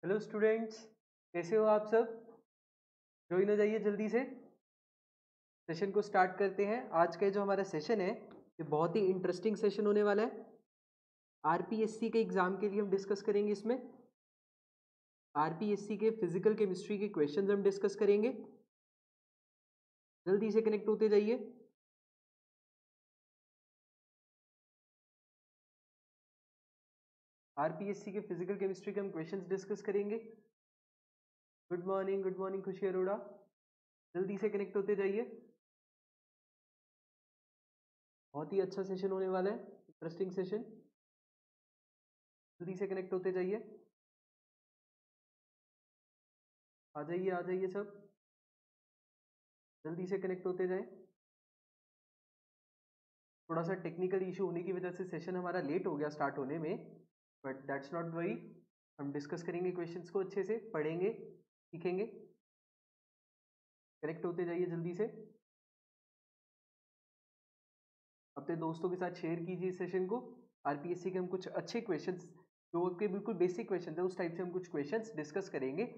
Hello students, कैसे हो आप सब। ज्वाइन हो जाइए जल्दी से। सेशन को स्टार्ट करते हैं। आज का जो हमारा सेशन है ये बहुत ही इंटरेस्टिंग सेशन होने वाला है। आरपीएससी के एग्जाम के लिए हम डिस्कस करेंगे। इसमें आरपीएससी के फिजिकल केमिस्ट्री के क्वेश्चंस हम डिस्कस करेंगे। जल्दी से कनेक्ट होते जाइए। आरपीएससी के फिजिकल केमिस्ट्री के हम क्वेश्चंस डिस्कस करेंगे। गुड मॉर्निंग खुशी अरोड़ा। जल्दी से कनेक्ट होते जाइए। बहुत ही अच्छा सेशन होने वाला है, इंटरेस्टिंग सेशन। जल्दी से कनेक्ट होते जाइए। आ जाइए सब, जल्दी से कनेक्ट होते जाएं। थोड़ा सा टेक्निकल इशू होने की वजह से सेशन हमारा लेट हो गया स्टार्ट होने में, बट दैट्स नॉट वरी। हम डिस्कस करेंगे क्वेश्चंस को, अच्छे से पढ़ेंगे, सीखेंगे। कनेक्ट होते जाइए जल्दी से। अपने दोस्तों के साथ शेयर कीजिए इस सेशन को। आरपीएससी के हम कुछ अच्छे क्वेश्चंस, जो आपके बिल्कुल बेसिक क्वेश्चन है, उस टाइप से हम कुछ क्वेश्चंस डिस्कस करेंगे।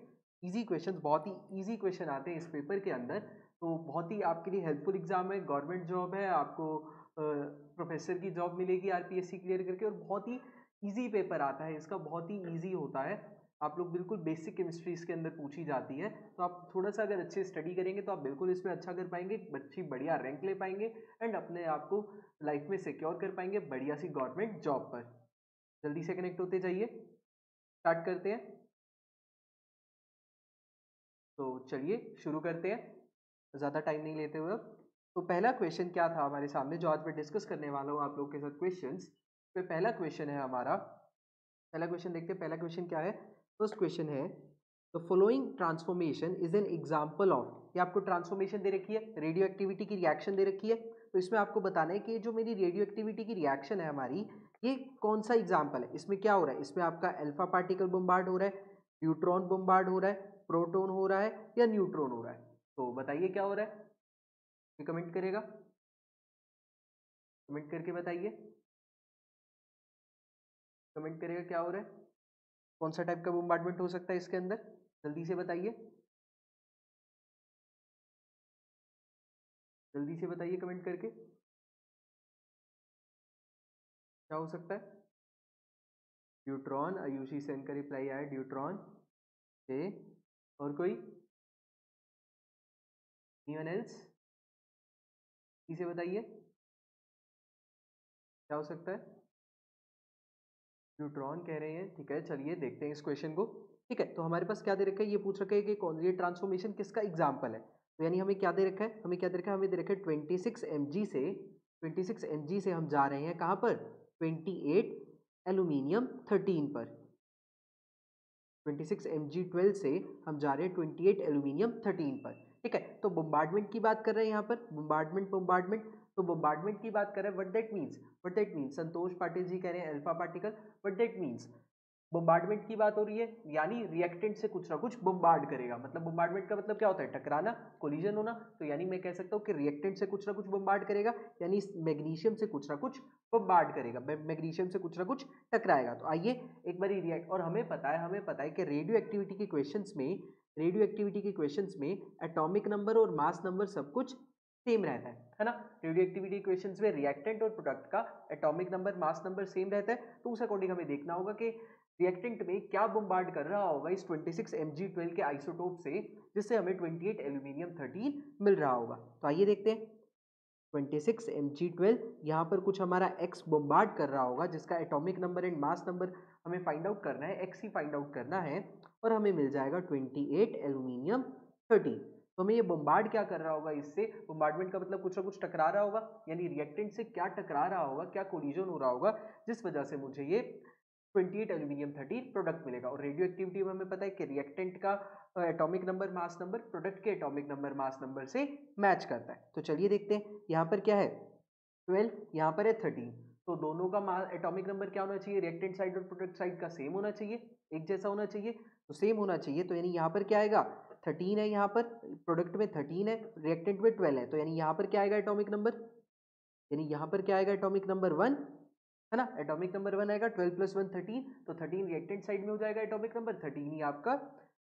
इजी क्वेश्चंस, बहुत ही इजी क्वेश्चन आते हैं इस पेपर के अंदर, तो बहुत ही आपके लिए हेल्पफुल एग्जाम है। गवर्नमेंट जॉब है, आपको प्रोफेसर की जॉब मिलेगी आरपीएससी क्लियर करके, और बहुत ही इजी पेपर आता है इसका, बहुत ही इजी होता है। आप लोग बिल्कुल बेसिक केमिस्ट्री इसके अंदर पूछी जाती है, तो आप थोड़ा सा अगर अच्छे स्टडी करेंगे तो आप बिल्कुल इसमें अच्छा कर पाएंगे, अच्छी बढ़िया रैंक ले पाएंगे, एंड अपने आप को लाइफ में सिक्योर कर पाएंगे बढ़िया सी गवर्नमेंट जॉब पर। जल्दी से कनेक्ट होते जाइए। स्टार्ट करते हैं। तो चलिए शुरू करते हैं, ज़्यादा टाइम नहीं लेते हुए अब। तो पहला क्वेश्चन क्या था हमारे सामने, जो आज मैं डिस्कस करने वाला हूँ आप लोगों के साथ क्वेश्चंस। तो पहला क्वेश्चन है हमारा, पहला क्वेश्चन देखते हैं। पहला क्वेश्चन क्या है? फर्स्ट क्वेश्चन है, the following transformation is an example of. ये आपको ट्रांसफॉर्मेशन दे रखी है, रेडियो एक्टिविटी की रिएक्शन दे रखी है। तो इसमें आपको बताना है कि जो मेरी रेडियो एक्टिविटी की रिएक्शन है हमारी, ये कौन सा एग्जाम्पल है। इसमें क्या हो रहा है? इसमें आपका अल्फा पार्टिकल बम्बार्ड हो रहा है, न्यूट्रॉन बम्बार्ड हो रहा है, प्रोटॉन हो रहा है, या न्यूट्रॉन हो रहा है। तो बताइए क्या हो रहा है। ये कमेंट करेगा, कमेंट करके बताइए, कमेंट करेगा क्या हो रहा है, कौन सा टाइप का बम्बार्डमेंट हो सकता है इसके अंदर। जल्दी से बताइए, जल्दी से बताइए कमेंट करके, क्या हो सकता है। न्यूट्रॉन, आयुषी सेन का रिप्लाई आया न्यूट्रॉन। ए, और कोई, एनीवन एल्स, इसे बताइए क्या हो सकता है। न्यूट्रॉन कह रहे हैं, ठीक है। चलिए देखते हैं इस क्वेश्चन को। ठीक है, तो हमारे पास क्या दे रखा है, ये पूछ रखा है कि कौन ये ट्रांसफॉर्मेशन किसका एग्जाम्पल है। तो यानी हमें क्या दे रखा है, हमें क्या दे रखा है, हमें दे रखा है 26 mg से, 26 mg से हम जा रहे हैं कहाँ पर, 28 एल्यूमिनियम 13 पर। 26 Mg12 से हम जा रहे हैं 28 एल्यूमिनियम 13 पर। ठीक है, तो बोम्बार्डमेंट की बात कर रहे हैं यहाँ पर, बोम्बार्डमेंट बोम्बार्डमेंट। तो बोम्बार्डमेंट की बात कर रहे हैं, what that means, what that means, Santosh Patil ji कह रहे हैं alpha particle, what that means, bombardment की बात हो रही है, यानी रिएक्टेंट से कुछ ना कुछ बोम्बार्ड करेगा। मतलब बोम्बार्डमेंट का मतलब क्या होता है, टकराना, कोलिजन होना। तो यानी मैं कह सकता हूँ कि रिएक्टेंट से कुछ ना कुछ बोम्बार्ड करेगा, यानी मैग्नीशियम से कुछ ना कुछ बोम्बार्ड करेगा, मैग्नीशियम से कुछ ना कुछ टकराएगा। तो आइए एक बार रिएक्ट, और हमें पता है कि रेडियो एक्टिविटी के क्वेश्चंस में, रेडियो एक्टिविटी के क्वेश्चंस में एटॉमिक नंबर और मास नंबर सब कुछ सेम रहता है ना। रेडियो एक्टिविटी क्वेश्चंस में रिएक्टेंट और प्रोडक्ट का atomic number, mass number same रहता है। तो उस अकॉर्डिंग हमें देखना होगा कि रिएक्टेंट में क्या बम्बार्ड कर रहा होगा इस 26 Mg12 के आइसोटोप से, जिससे हमें 28 एल्यूमिनियम 13 मिल रहा होगा। तो आइए देखते हैं। 26 Mg12, यहाँ पर कुछ हमारा x बम्बार्ड कर रहा होगा, जिसका atomic number and mass number हमें फाइंड आउट करना है, x ही फाइंड आउट करना है, और हमें मिल जाएगा 28 एल्यूमिनियम 13। तो हमें ये बम्बार्ड क्या कर रहा होगा, इससे बम्बार्डमेंट का मतलब कुछ ना कुछ टकरा रहा होगा, यानी रिएक्टेंट से क्या टकरा रहा होगा, क्या कोलिजन हो रहा होगा, जिस वजह से मुझे ये 28 एल्यूमिनियम 13 प्रोडक्ट मिलेगा। और रेडियो एक्टिविटी में हमें पता है कि रिएक्टेंट का atomic number, mass number product के एटॉमिक नंबर, मास नंबर से मैच करता है। तो चलिए देखते हैं, यहाँ पर क्या है 12, यहाँ पर है 13। तो दोनों का एटॉमिक नंबर क्या होना चाहिए, रिएक्टेंट साइड और प्रोडक्ट साइड का सेम होना चाहिए, एक जैसा होना चाहिए। तो सेम होना चाहिए, तो यानी यहाँ पर क्या आएगा, 13 है, यहाँ पर प्रोडक्ट में 13 है, रिएक्टेंट में 12 है। तो यानी यहाँ पर क्या आएगा एटॉमिक नंबर, यानी यहाँ पर क्या आएगा एटॉमिक नंबर 1, है ना। एटॉमिक नंबर 1 आएगा, 12 + 1 13, तो 13 रिएक्टेंट साइड में हो जाएगा एटॉमिक नंबर, 13 ही आपका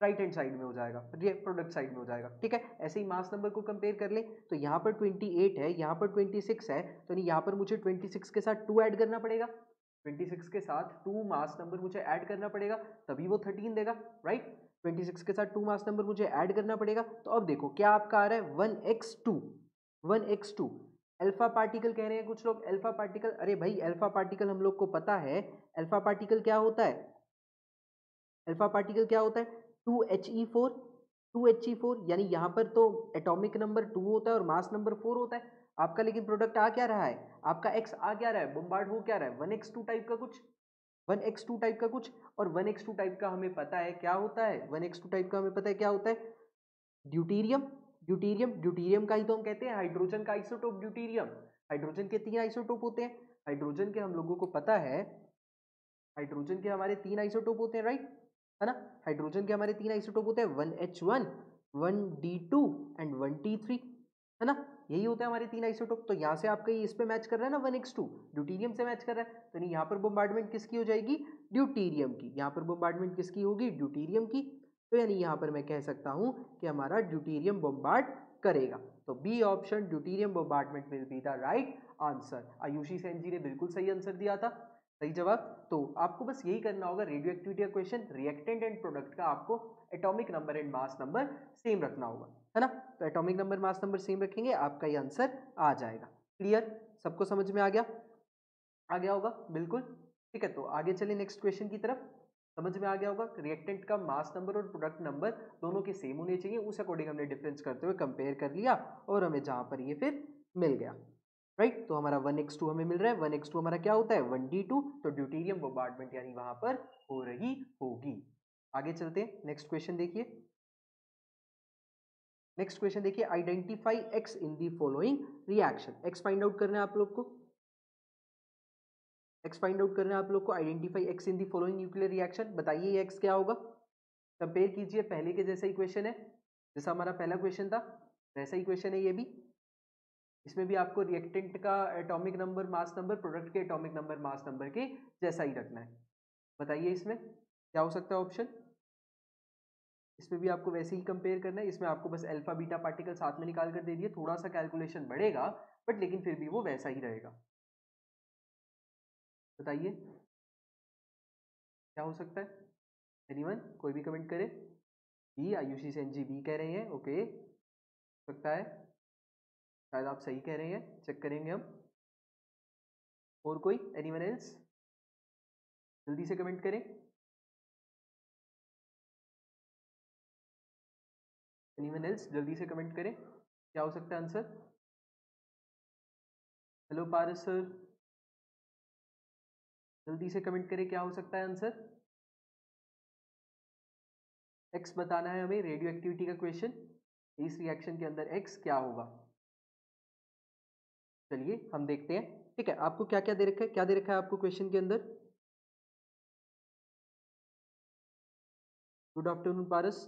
राइट हैंड साइड में हो जाएगा, प्रोडक्ट साइड में हो जाएगा, ठीक है। ऐसे ही मास नंबर को कंपेयर कर ले, तो यहाँ पर 28 है, यहाँ पर 26 है, तो नहीं यहाँ पर मुझे 26 के साथ 2 ऐड करना पड़ेगा, 26 के साथ 2 मास नंबर मुझे ऐड करना पड़ेगा, तभी वो 13 देगा, राइट। 26 के साथ 2 मास नंबर मुझे ऐड करना पड़ेगा। तो अब देखो क्या आपका आ रहा है 1x2, 1x2 अल्फा पार्टिकल कह रहे हैं कुछ लोग, अल्फा पार्टिकल। अरे भाई अल्फा पार्टिकल हम लोग को पता है, अल्फा पार्टिकल क्या होता है, अल्फा पार्टिकल क्या होता है 2He4, 2He4, यानी यहाँ पर तो एटॉमिक नंबर 2 होता है और मास नंबर 4 होता है आपका, लेकिन प्रोडक्ट आ क्या रहा है आपका, x आ क्या रहा है, बम्बार्ड हो क्या रहा है 1x2 टाइप का कुछ, 1x2 टाइप का कुछ। और 1x2 टाइप का हमें पता है क्या होता है, 1x2 टाइप का हमें पता है क्या होता है, ड्यूटीरियम, ड्यूटीरियम, ड्यूटीरियम का ही तो हम कहते हैं हाइड्रोजन का आइसोटोप ड्यूटीरियम। हाइड्रोजन के 3 आइसोटोप होते हैं, हाइड्रोजन के हम लोगों को पता है, हाइड्रोजन के हमारे 3 आइसोटोप होते हैं, राइट, है ना। हाइड्रोजन के हमारे 3 आइसोटोप होते हैं, 1H1, 1D2 एंड 1T3, है ना। यही होता है हमारे 3 आइसोटोप। तो यहाँ से आपका ये इस पे मैच कर रहा है ना 1x2, ड्यूटीरियम से मैच कर रहा है, तो नहीं यहाँ पर बोmbardment किसकी हो जाएगी, ड्यूटीरियम की। यहाँ पर बोmbardment किसकी होगी, ड्यूटीरियम की। तो यानी यहाँ पर मैं कह सकता हूँ कि हमारा ड्यूटीरियम बोम्बार्ड करेगा। तो B option deuterium bombardment will be the right answer. Ayushi Sen ji ने बिल्कुल सही आंसर दिया था, सही जवाब। तो आपको बस यही करना होगा, रेडियो एक्टिविटी का क्वेश्चन, रिएक्टेंट एंड प्रोडक्ट का आपको atomic number and mass number same रखना होगा, है ना। तो atomic number mass number same रखेंगे, आपका ये आंसर आ जाएगा। क्लियर, सबको समझ में आ गया, आ गया होगा बिल्कुल, ठीक है। तो आगे चलिए नेक्स्ट क्वेश्चन की तरफ। समझ में आ गया होगा, रिएक्टेंट का मास नंबर और प्रोडक्ट नंबर दोनों के सेम होने चाहिए, उस अकॉर्डिंग हमने डिफरेंस करते हुए कंपेयर कर लिया और हमें जहां पर ये फिर मिल गया, राइट। तो हमारा 1x2 हमें मिल रहा है, 1x2 हमारा क्या होता है 1D2, तो ड्यूटीरियम बोmbardment यानी वहां पर हो रही होगी। आगे चलते हैं, नेक्स्ट क्वेश्चन देखिए, नेक्स्ट क्वेश्चन देखिए, identify x in the following reaction. X find out करना है आप लोग को, एक्स फाइंड आउट करना है आप लोग को, identify x in the following nuclear reaction. बताइए ये एक्स क्या होगा, कंपेयर कीजिए, पहले के जैसा ही क्वेश्चन है, जैसा हमारा पहला क्वेश्चन था वैसा ही क्वेश्चन है ये भी। इसमें भी आपको रिएक्टेंट का atomic number mass number product के एटॉमिक नंबर मास नंबर के जैसा ही रखना है। बताइए इसमें क्या हो सकता है ऑप्शन, इसमें भी आपको वैसे ही कंपेयर करना है, इसमें आपको बस अल्फा बीटा पार्टिकल साथ में निकाल कर दे दिए, थोड़ा सा कैलकुलेशन बढ़ेगा बट लेकिन फिर भी वो वैसा ही रहेगा। बताइए क्या हो सकता है, एनीवन, कोई भी कमेंट करे। बी, आयुषी सेन जी बी कह रहे हैं, ओके, सकता है, शायद आप सही कह रहे हैं, चेक करेंगे हम। और कोई, एनीवन एल्स, जल्दी से कमेंट करें, एनीवन एल्स जल्दी से कमेंट करें, क्या हो सकता है आंसर। हेलो पारस सर, जल्दी से कमेंट करें क्या हो सकता है आंसर। एक्स बताना है हमें, रेडियो एक्टिविटी का क्वेश्चन, इस रिएक्शन के अंदर एक्स क्या होगा। चलिए हम देखते हैं, ठीक है। आपको क्या क्या दे रखा है, क्या दे रखा है आपको क्वेश्चन के अंदर। गुड आफ्टरनून पारस,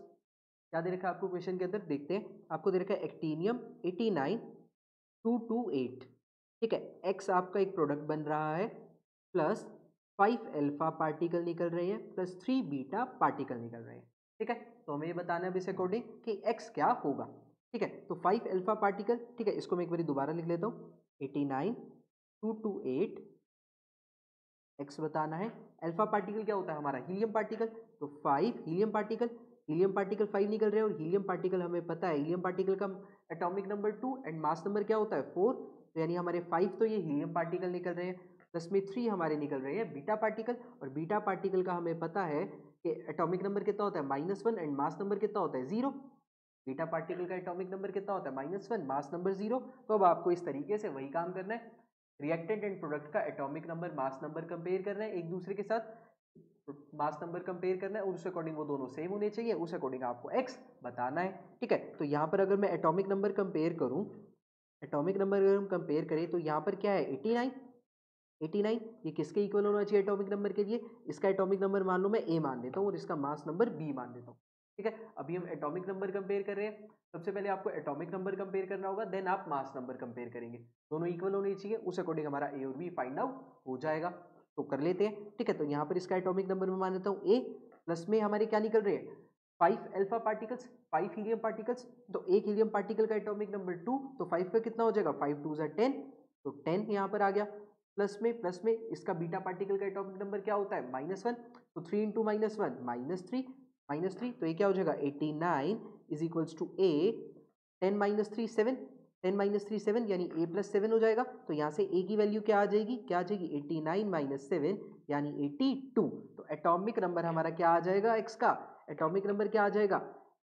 क्या दे रखा है आपको क्वेश्चन के अंदर, देखते हैं। आपको दे रखा है एक्टीनियम 89228, ठीक है। एक्स आपका एक प्रोडक्ट बन रहा है, प्लस 5 अल्फा पार्टिकल निकल रहे हैं, प्लस 3 बीटा पार्टिकल निकल रहे हैं, ठीक है। तो हमें ये बताना है इस अकॉर्डिंग कि एक्स क्या होगा, ठीक है। तो 5 अल्फा पार्टिकल, ठीक है, इसको मैं एक बार दोबारा लिख लेता हूँ, 89228 एक्स बताना है। अल्फा पार्टिकल क्या होता है हमारा, हीलियम पार्टिकल, तो 5 हीलियम पार्टिकल, हीलियम पार्टिकल 5 निकल रहे हैं, और हीलियम पार्टिकल हमें पता है, हीलियम पार्टिकल का atomic number 2 and mass number क्या होता है 4, तो यानी हमारे 5 तो ये हीलियम पार्टिकल निकल रहे हैं, प्लस में 3 हमारे निकल रहे हैं बीटा पार्टिकल, और बीटा पार्टिकल का हमें पता है कि एटॉमिक नंबर कितना होता है -1 एंड मास नंबर कितना होता है 0। बीटा पार्टिकल का एटॉमिक नंबर कितना होता है -1, मास नंबर 0। तो अब आपको इस तरीके से वही काम करना है, रिएक्टेंट एंड प्रोडक्ट का atomic number mass number compare करना है एक दूसरे के साथ, मास नंबर कंपेयर करना है, और उस अकॉर्डिंग वो दोनों सेम होने चाहिए, उस अकॉर्डिंग आपको एक्स बताना है, ठीक है। तो यहाँ पर अगर मैं एटॉमिक नंबर कंपेयर करूँ, एटॉमिक नंबर अगर हम कंपेयर करें तो यहाँ पर क्या है 89, 89 ये किसके इक्वल होना चाहिए एटॉमिक नंबर के लिए, इसका एटॉमिक नंबर मान लो मैं ए मान लेता हूँ और इसका मास नंबर बी मान लेता हूँ, ठीक है, अभी हम एटॉमिक नंबर कंपेयर कर रहे हैं। सबसे पहले आपको एटॉमिक नंबर कंपेयर करना होगा, देन आप मास नंबर कंपेयर करेंगे। दोनों इक्वल होने चाहिए, उस अकॉर्डिंग हमारा ए और बी फाइंड आउट हो जाएगा। तो कर लेते हैं। ठीक है, तो यहाँ पर इसका एटॉमिक नंबर मैं मान लेता हूँ ए, प्लस में हमारे क्या निकल रहे हैं 5 अल्फा पार्टिकल्स, 5 हीलियम पार्टिकल्स। तो एक हीलियम पार्टिकल का एटॉमिक नंबर 2, तो 5 का कितना हो जाएगा 5 2 10, तो 10 यहाँ पर आ गया। प्लस में इसका बीटा पार्टिकल का एटॉमिक नंबर क्या होता है -1, तो 3 इंटू -1 -3, तो ये क्या हो जाएगा 89 इज इक्वल्स टू ए, 10 - 3 7, 10 - 3 7 यानी a + 7 हो जाएगा। तो यहाँ से a की वैल्यू क्या आ जाएगी 89 - 7 यानी 82। तो एटॉमिक नंबर हमारा क्या आ जाएगा x का, एटॉमिक नंबर क्या आ जाएगा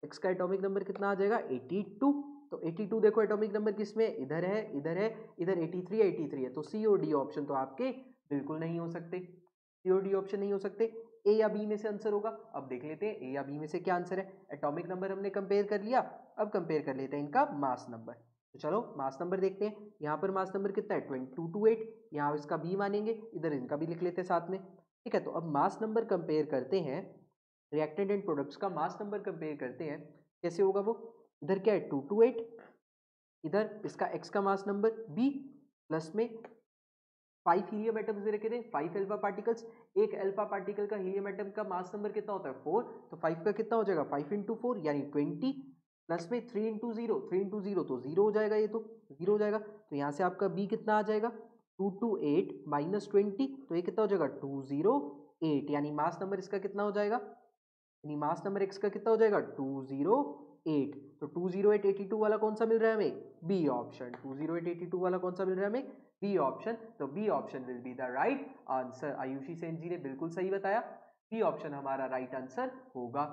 x का एटॉमिक नंबर कितना आ जाएगा 82। तो 82 देखो एटॉमिक नंबर किसमें, इधर है, इधर है, इधर 83 है। तो सी और डी ऑप्शन तो आपके बिल्कुल नहीं हो सकते, सी और डी ऑप्शन नहीं हो सकते। ए या बी में से आंसर होगा। अब देख लेते हैं ए या बी में से क्या आंसर है। एटॉमिक नंबर हमने कंपेयर कर लिया, अब कंपेयर कर लेते हैं इनका मास नंबर। तो चलो मास नंबर देखते हैं। यहाँ पर मास नंबर कितना है 228, यहाँ इसका बी मानेंगे, इधर इनका भी लिख लेते हैं साथ में। ठीक है, तो अब मास नंबर कंपेयर करते हैं, रिएक्टेंट एंड प्रोडक्ट्स का मास नंबर कंपेयर करते हैं। कैसे होगा वो, इधर क्या है 228, इधर इसका x का मास नंबर b, प्लस में 5 हीलियम एटम्स दे रखे थे, 5 अल्फा पार्टिकल्स। एक अल्फा पार्टिकल का हीलियम एटम का मास नंबर कितना होता है 4, तो 5 का कितना हो जाएगा 5 इंटू 4 यानी 20, प्लस में 3 इंटू 0, 3 इंटू 0 तो 0 हो जाएगा, ये तो 0 हो जाएगा। तो यहाँ से आपका b कितना आ जाएगा 228 माइनस 20, तो ये कितना हो जाएगा 208, यानी मास नंबर इसका कितना हो जाएगा, यानी मास नंबर x का कितना हो जाएगा 208। तो 208 82 वाला कौन सा मिल रहा है हमें, बी ऑप्शन। 208 82 वाला कौन सा मिल रहा है हमें, बी ऑप्शन। तो B option will be the right answer. Ayushi Sen ji ने बिल्कुल सही बताया, बी ऑप्शन हमारा राइट आंसर होगा।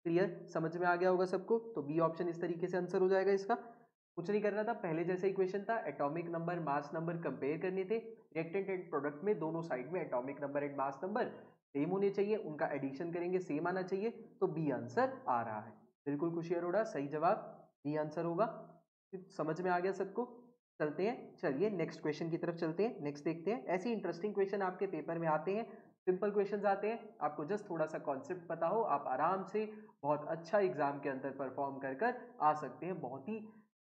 क्लियर, समझ में आ गया होगा सबको। तो बी ऑप्शन इस तरीके से आंसर हो जाएगा इसका। कुछ नहीं करना था, पहले जैसा इक्वेशन था, atomic number mass number compare करने थे। रिएक्टेंट एंड प्रोडक्ट में दोनों साइड में atomic number and mass number same होने चाहिए, उनका एडिशन करेंगे सेम आना चाहिए। तो बी आंसर आ रहा है, बिल्कुल खुशी अरोड़ा, सही जवाब बी आंसर होगा। समझ में आ गया सबको। चलते हैं, चलिए नेक्स्ट क्वेश्चन की तरफ चलते हैं, नेक्स्ट देखते हैं। ऐसी इंटरेस्टिंग क्वेश्चन आपके पेपर में आते हैं, सिंपल क्वेश्चंस आते हैं, आपको जस्ट थोड़ा सा कॉन्सेप्ट पता हो, आप आराम से बहुत अच्छा एग्जाम के अंदर परफॉर्म कर कर आ सकते हैं। बहुत ही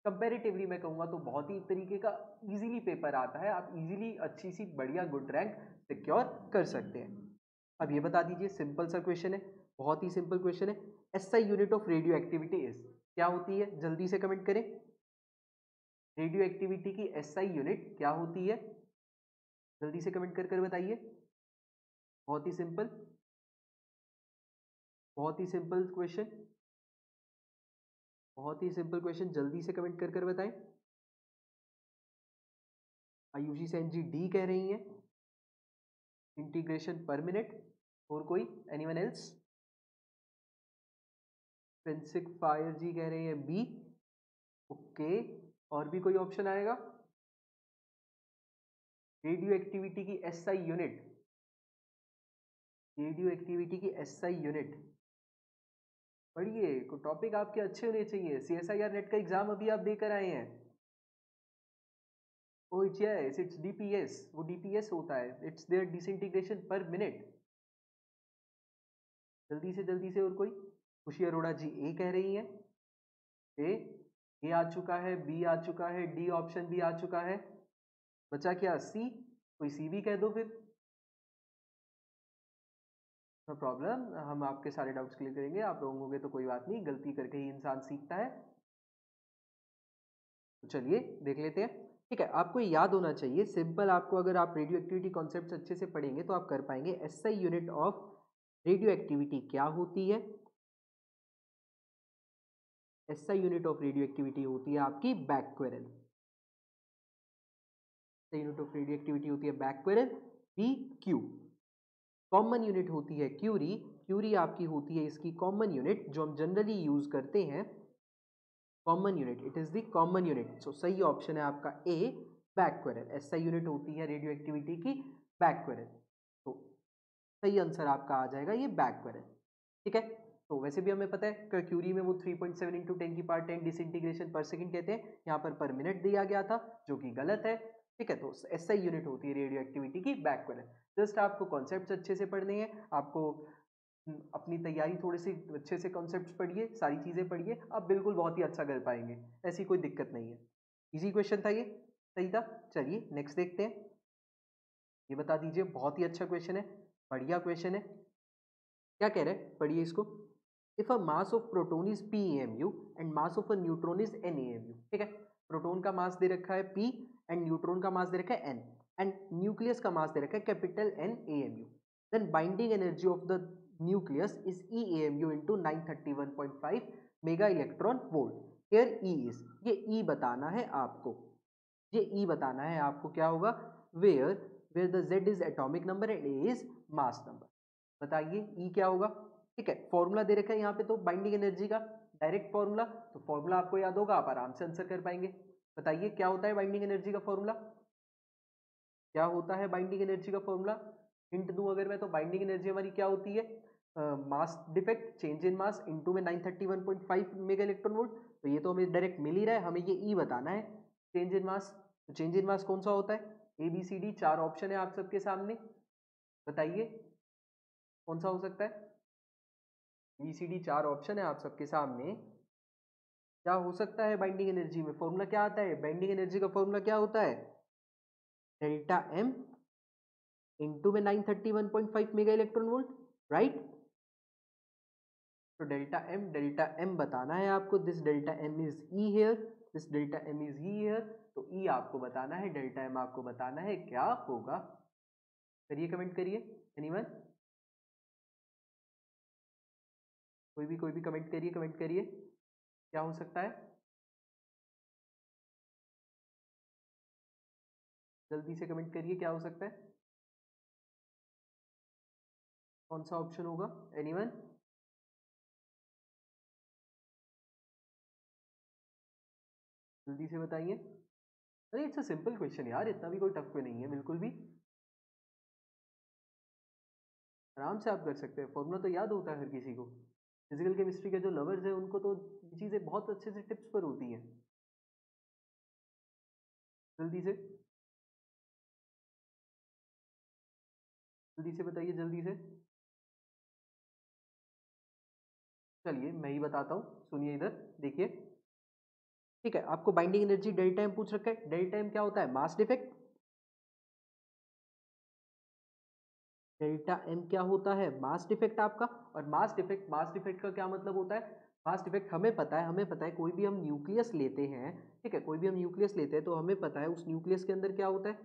कंपैरेटिवली मैं कहूँगा तो बहुत ही तरीके का इजीली पेपर आता है, आप इजीली अच्छी सी बढ़िया गुड रैंक सिक्योर कर सकते हैं। अब ये बता दीजिए, सिंपल सा क्वेश्चन है, बहुत ही सिंपल क्वेश्चन है। SI unit of radio activity is, क्या होती है, जल्दी से कमेंट करें। रेडियो एक्टिविटी की एसआई यूनिट क्या होती है, जल्दी से कमेंट कर कर बताइए। बहुत ही सिंपल, बहुत ही सिंपल क्वेश्चन, बहुत ही सिंपल क्वेश्चन, जल्दी से कमेंट कर कर बताएं। आयुषी सेन जी डी कह रही हैं, इंटीग्रेशन पर मिनट। और कोई, एनीवन एल्स? प्रिंसिक फायर जी कह रहे हैं बी, ओके। और भी कोई ऑप्शन आएगा? रेडियो एक्टिविटी की एसआई यूनिट, रेडियो एक्टिविटी की एसआई यूनिट, पढ़िए, को टॉपिक आपके अच्छे होने चाहिए। सीएसआईआर नेट का एग्जाम अभी आप देकर आए हैं। ओ यस, इट्स डीपीएस, वो डीपीएस होता है, इट्स देयर डिसइंटीग्रेशन पर मिनट। जल्दी से और कोई? खुशी अरोड़ा जी ए कह रही हैं, ए आ चुका है, बी आ चुका है, डी ऑप्शन भी आ चुका है, बचा क्या सी? कोई सी भी कह दो फिर, नो प्रॉब्लम, हम आपके सारे डाउट्स क्लियर करेंगे। आप रॉन्ग होंगे तो कोई बात नहीं, गलती करके ही इंसान सीखता है। तो चलिए देख लेते हैं। ठीक है, आपको याद होना चाहिए सिंपल, आपको अगर आप रेडियो एक्टिविटी कॉन्सेप्ट्स अच्छे से पढ़ेंगे तो आप कर पाएंगे। SI unit of radio activity क्या होती है? SI unit of radio activity होती है आपकी बैक्वेरल। यूनिट ऑफ रेडियो एक्टिविटी होती है बैक्वेरल, बी क्यू। कॉमन यूनिट होती है क्यूरी, क्यूरी आपकी होती है इसकी कॉमन यूनिट जो हम जनरली यूज करते हैं। Common unit, it is the common unit. So सही ऑप्शन है आपका ए, बैक्वेरल। एसआई यूनिट होती है रेडियो एक्टिविटी की बैक्वेरल, तो सही आंसर आपका आ जाएगा ये बैक्वेरल। ठीक है, तो वैसे भी हमें पता है क्यूरी में वो 3.7 इंटू 10⁻10 डिसइंटीग्रेशन पर सेकंड कहते हैं, यहाँ पर मिनट दिया गया था जो कि गलत है। ठीक है, तो एसआई यूनिट होती है रेडियो एक्टिविटी की बैक्वेरल। जस्ट आपको कॉन्सेप्ट्स अच्छे से पढ़ने हैं, आपको अपनी तैयारी थोड़ी सी अच्छे से कॉन्सेप्ट्स पढ़िए, सारी चीज़ें पढ़िए, आप बिल्कुल बहुत ही अच्छा कर पाएंगे, ऐसी कोई दिक्कत नहीं है। इजी क्वेश्चन था ये, सही था। चलिए नेक्स्ट देखते हैं। ये बता दीजिए, बहुत ही अच्छा क्वेश्चन है, बढ़िया क्वेश्चन है। क्या कह रहे हैं, पढ़िए इसको। If a mass of proton is PaMu and mass of a neutron is NaMu, ठीक है। प्रोटोन का मास दे रखा है P एंड न्यूट्रॉन का मास दे रखा है N एंड न्यूक्लियस का मास दे रखा है capital NaMu, then binding energy of the nucleus is EaMu into 931.5 mega electron volt. Here E is, ये E बताना है आपको, ये E बताना है आपको। क्या होगा, where where the Z is atomic number and A is mass number. बताइए E क्या होगा, ठीक है। फॉर्मूला दे रखा है यहाँ पे तो बाइंडिंग एनर्जी का, डायरेक्ट फॉर्मूला, तो फॉर्मूला आपको याद होगा, आप आराम से आंसर कर पाएंगे। बताइए क्या होता है बाइंडिंग एनर्जी का फॉर्मूला, क्या होता है बाइंडिंग एनर्जी का फॉर्मूला। हिंट दूं अगर मैं, तो बाइंडिंग एनर्जी हमारी क्या होती है, mass defect change in mass into में 931.5 मेगा इलेक्ट्रॉन वोल्ट। तो ये तो हमें डायरेक्ट मिल ही रहा है, हमें ये ई बताना है, चेंज इन मास। तो चेंज इन मास कौन सा होता है, ABCD 4 ऑप्शन है आप सबके सामने, बताइए कौन सा हो सकता है। ABCD 4 ऑप्शन है आप सबके सामने, क्या हो सकता है बाइंडिंग एनर्जी में। फॉर्मूला क्या आता है, बाइंडिंग एनर्जी का फॉर्मूला क्या होता है, डेल्टा M इंटू में 931.5 मेगा इलेक्ट्रॉन वोल्ट, राइट। तो डेल्टा एम बताना है आपको, this delta M is E here, this delta M is E here. तो ई आपको बताना है, डेल्टा एम आपको बताना है, क्या होगा। करिए, कमेंट करिए, एनीवन, कोई भी कमेंट करिए, कमेंट करिए, क्या हो सकता है, जल्दी से कमेंट करिए, क्या हो सकता है, कौन सा ऑप्शन होगा, एनीवन। जल्दी से बताइए। अरे इट्स अ सिंपल क्वेश्चन यार, इतना भी कोई टफ नहीं है बिल्कुल भी, आराम से आप कर सकते हैं। फॉर्मूला तो याद होता है हर किसी को, फिजिकल केमिस्ट्री के जो लवर्स हैं उनको तो ये चीज़ें बहुत अच्छे से टिप्स पर होती हैं। जल्दी से, जल्दी से बताइए, जल्दी से। चलिए मैं ही बताता हूँ, सुनिए इधर, देखिए, ठीक है। आपको बाइंडिंग एनर्जी डेल्टा एम पूछ रखा है, डेल्टा एम क्या होता है, मास डिफेक्ट। डेल्टा एम क्या होता है, मास डिफेक्ट आपका। और मास डिफेक्ट का क्या मतलब होता है, मास डिफेक्ट हमें पता है, हमें पता है कोई भी हम न्यूक्लियस लेते हैं, ठीक है, कोई भी हम न्यूक्लियस लेते हैं तो हमें पता है उस न्यूक्लियस के अंदर क्या होता है,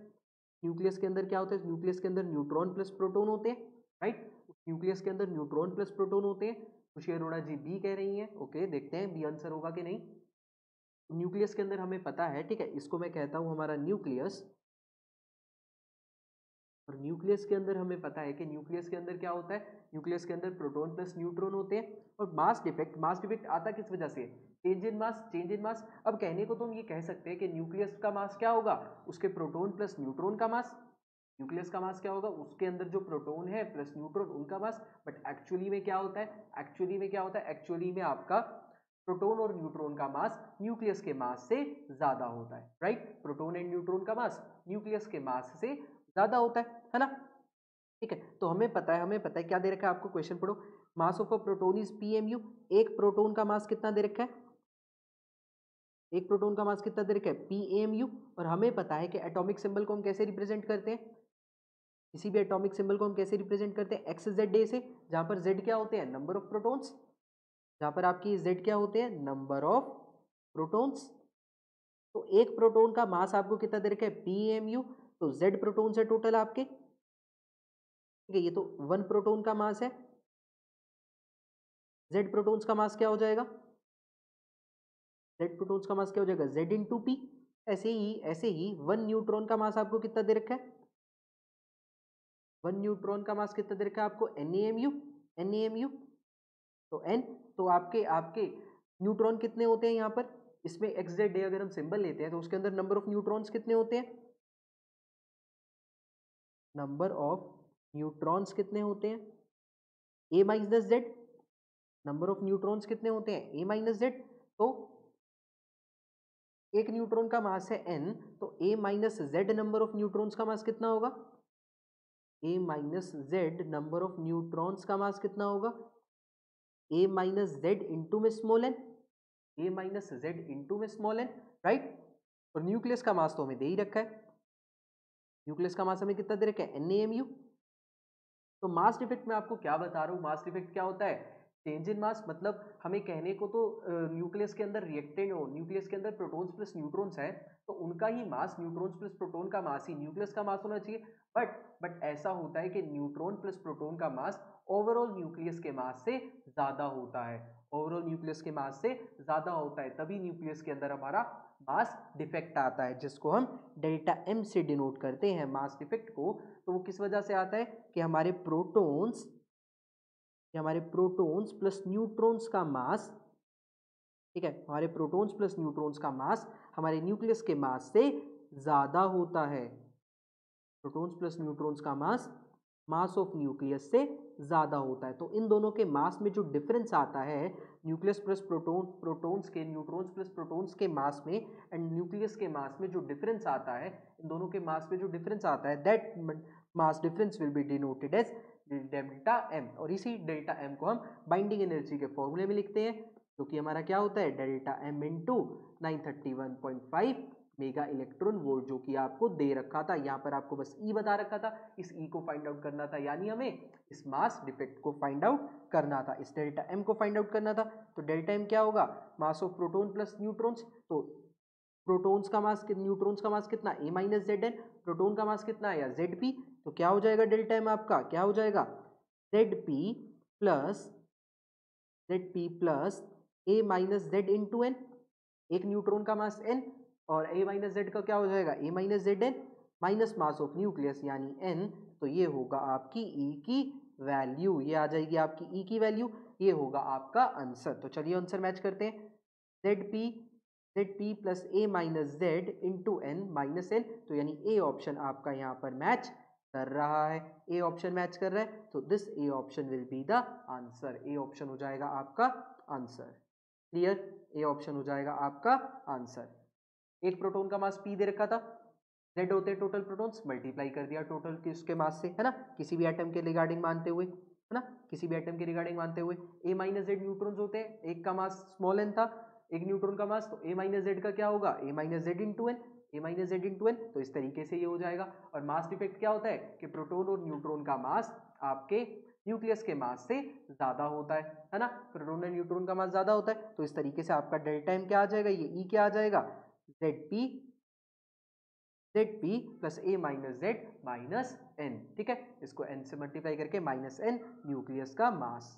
न्यूक्लियस के अंदर क्या होता है, न्यूक्लियस के अंदर न्यूट्रॉन प्लस प्रोटॉन होते हैं, राइट। न्यूक्लियस के अंदर न्यूट्रॉन प्लस प्रोटॉन होते हैं। खुशी अरोड़ा जी बी कह रही हैं, ओके, देखते हैं बी आंसर होगा कि नहीं। न्यूक्लियस के अंदर हमें पता है, ठीक है, इसको मैं कहता हूं हमारा न्यूक्लियस। और न्यूक्लियस के अंदर हमें पता है कि न्यूक्लियस के अंदर क्या होता है, न्यूक्लियस के अंदर प्रोटॉन प्लस न्यूट्रॉन होते हैं। और मास डिफेक्ट आता किस वजह से, change in mass, change in मास। अब कहने को तो हम ये कह सकते हैं कि न्यूक्लियस का मास क्या होगा, उसके प्रोटॉन प्लस न्यूट्रॉन का मास। न्यूक्लियस का मास क्या होगा, उसके अंदर जो प्रोटॉन है प्लस न्यूट्रॉन उनका मास। बट एक्चुअली में क्या होता है, एक्चुअली में क्या होता है, एक्चुअली में आपका प्रोटॉन और न्यूट्रॉन का मास न्यूक्लियस के मास से ज्यादा होता है, राइट। प्रोटॉन एंड न्यूट्रॉन का मास न्यूक्लियस के मास से ज्यादा होता है ना, ठीक है। तो हमें पता है, हमें पता है क्या दे रखा है आपको, क्वेश्चन पढ़ो। Mass of a proton is PMU, एक प्रोटॉन का मास कितना दे रखा है, एक प्रोटॉन का मास कितना दे रखा है, PMU। और हमें पता है कि एटॉमिक सिंबल को हम कैसे रिप्रेजेंट करते हैं, किसी भी एटॉमिक सिंबल को हम कैसे रिप्रेजेंट करते हैं, XZ से, जहां पर Z क्या होते हैं, नंबर ऑफ प्रोटॉन्स, जहां पर आपकी Z क्या होते हैं, नंबर ऑफ प्रोटॉन्स। तो एक प्रोटॉन का मास आपको कितना दे रखा है, PMU। तो Z प्रोटॉन्स है टोटल आपके, ठीक है, ये तो 1 प्रोटॉन का मास है। Z प्रोटॉन्स का मास क्या हो जाएगा, Z प्रोटॉन्स का मास क्या हो जाएगा, Z इंटू पी। ऐसे ही 1 न्यूट्रॉन का मास आपको कितना दे रखा है, 1 न्यूट्रॉन का मास कितना दे रखा है आपको, NaMu, NaMu। तो N, तो आपके आपके न्यूट्रॉन कितने होते हैं यहाँ पर, इसमें XZ अगर हम सिंबल लेते हैं तो उसके अंदर नंबर ऑफ न्यूट्रॉन्स कितने होते हैं, नंबर ऑफ न्यूट्रॉन्स कितने होते हैं, A minus Z। Number of neutrons कितने होते हैं, A माइनस Z। तो एक न्यूट्रॉन का मास है N, तो A minus Z number of neutrons का मास कितना होगा, A minus Z number of neutrons का मास कितना होगा, ए माइनस जेड इंटू में small n, A minus Z into में स्मॉल एन, राइट। और न्यूक्लियस का मास तो हमें दे ही रखा है, न्यूक्लियस का मास हमें कितना दे रखा है, NaMu। तो मास डिफेक्ट में आपको क्या बता रहा हूँ, मास डिफेक्ट क्या होता है, चेंज इन मास, मतलब हमें कहने को तो न्यूक्लियस के अंदर रिएक्टेंट हो, न्यूक्लियस के अंदर प्रोटॉन्स प्लस न्यूट्रॉन्स है, तो उनका ही मास, न्यूट्रॉन्स प्लस प्रोटॉन का मास ही न्यूक्लियस का मास होना चाहिए। बट ऐसा होता है कि न्यूट्रॉन प्लस प्रोटॉन का मास ओवरऑल न्यूक्लियस के मास से ज्यादा होता है, ओवरऑल न्यूक्लियस के मास से ज्यादा होता है, तभी न्यूक्लियस के अंदर हमारा मास डिफेक्ट आता है, जिसको हम डेल्टा एम से डिनोट करते हैं मास डिफेक्ट को। तो वो किस वजह से आता है कि हमारे प्रोटॉन्स प्लस न्यूट्रॉन्स का मास, ठीक है, हमारे प्रोटॉन्स प्लस न्यूट्रॉन्स का मास हमारे न्यूक्लियस के मास से ज्यादा होता है, प्रोटॉन्स प्लस न्यूट्रॉन्स का मास ऑफ न्यूक्लियस से ज्यादा होता है। तो इन दोनों के मास में जो डिफरेंस आता है, न्यूक्लियस प्लस प्रोटॉन्स के, न्यूट्रॉन्स प्लस प्रोटॉन्स के मास में एंड न्यूक्लियस के मास में जो डिफरेंस आता है, इन दोनों के मास में जो डिफरेंस आता है, that mass difference will be denoted as delta M. और इसी डेल्टा एम को हम बाइंडिंग एनर्जी के फॉर्मूले में लिखते हैं, जो कि हमारा क्या होता है, delta M into 931.5 mega electron volt, जो कि आपको दे रखा था। यहाँ पर आपको बस ई बता रखा था, इस ई को फाइंड आउट करना था, यानी हमें इस मास डिफेक्ट को फाइंड आउट करना था, इस डेल्टा एम को फाइंड आउट करना था। तो डेल्टा एम क्या होगा, mass of proton plus neutrons. तो प्रोटॉन्स का मास, न्यूट्रॉन्स का मास कितना, ए माइनस जेड एन, प्रोटॉन का मास कितना है, या जेड पी। तो क्या हो जाएगा डेल्टा एम आपका, क्या हो जाएगा, plus Z P plus A minus Z into N, एक न्यूट्रॉन का मास n, और a माइनस जेड का क्या हो जाएगा, a minus Z N minus mass of nucleus यानी n। तो ये होगा आपकी E की वैल्यू, ये आ जाएगी आपकी E की वैल्यू, ये होगा आपका आंसर। तो चलिए आंसर मैच करते हैं, Z P plus A minus Z into N minus N, तो यानी ए ऑप्शन आपका यहाँ पर मैच कर रहा है, ए ऑप्शन मैच कर रहा है, तो this A option will be the answer, A option हो जाएगा आपका आंसर। क्लियर, ए ऑप्शन हो जाएगा आपका आंसर। एक प्रोटॉन का मास p दे रखा था, z होते हैं टोटल प्रोटॉन्स, मल्टीप्लाई कर दिया टोटल किसके मास से, है ना, किसी भी एटम के रिगार्डिंग मानते हुए, है ना, किसी भी एटम के रिगार्डिंग मानते हुए। a माइनस जेड न्यूट्रॉन्स होते हैं, एक का मास स्मॉल n था, एक न्यूट्रॉन का मास, तो a माइनस जेड का क्या होगा, a minus Z into N, A minus Z into N. तो इस तरीके से ये हो जाएगा। और मास डिफेक्ट क्या होता है कि प्रोटॉन और न्यूट्रॉन का मास आपके न्यूक्लियस के मास से ज्यादा होता है ना, प्रोटॉन और न्यूट्रॉन का मास ज्यादा होता है। तो इस तरीके से आपका डेल्टा एम क्या आ जाएगा, ये ई क्या आ जाएगा, Z P plus A minus Z minus N, ठीक है, इसको एन से मल्टीप्लाई करके माइनस एन न्यूक्लियस का मास।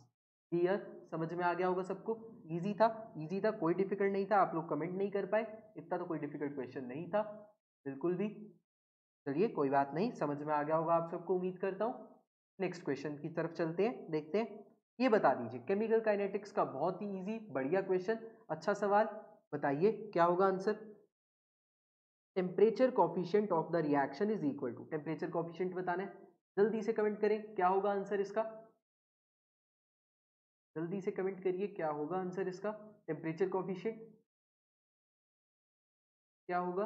क्लियर, समझ में आ गया होगा सबको, इजी था, इजी था, कोई डिफिकल्ट नहीं था। आप लोग कमेंट नहीं कर पाए, इतना तो कोई डिफिकल्ट क्वेश्चन नहीं था बिल्कुल भी। चलिए कोई बात नहीं, समझ में आ गया होगा आप सबको, उम्मीद करता हूँ। नेक्स्ट क्वेश्चन की तरफ चलते हैं, देखते हैं। ये बता दीजिए, केमिकल काइनेटिक्स का बहुत ही इजी बढ़िया क्वेश्चन, अच्छा सवाल, बताइए क्या होगा answer. Temperature coefficient of the reaction is equal to, temperature coefficient बताना है, जल्दी से कमेंट करें क्या होगा आंसर इसका, जल्दी से कमेंट करिए क्या होगा आंसर इसका। टेम्परेचर कॉफिशिएंट क्या होगा,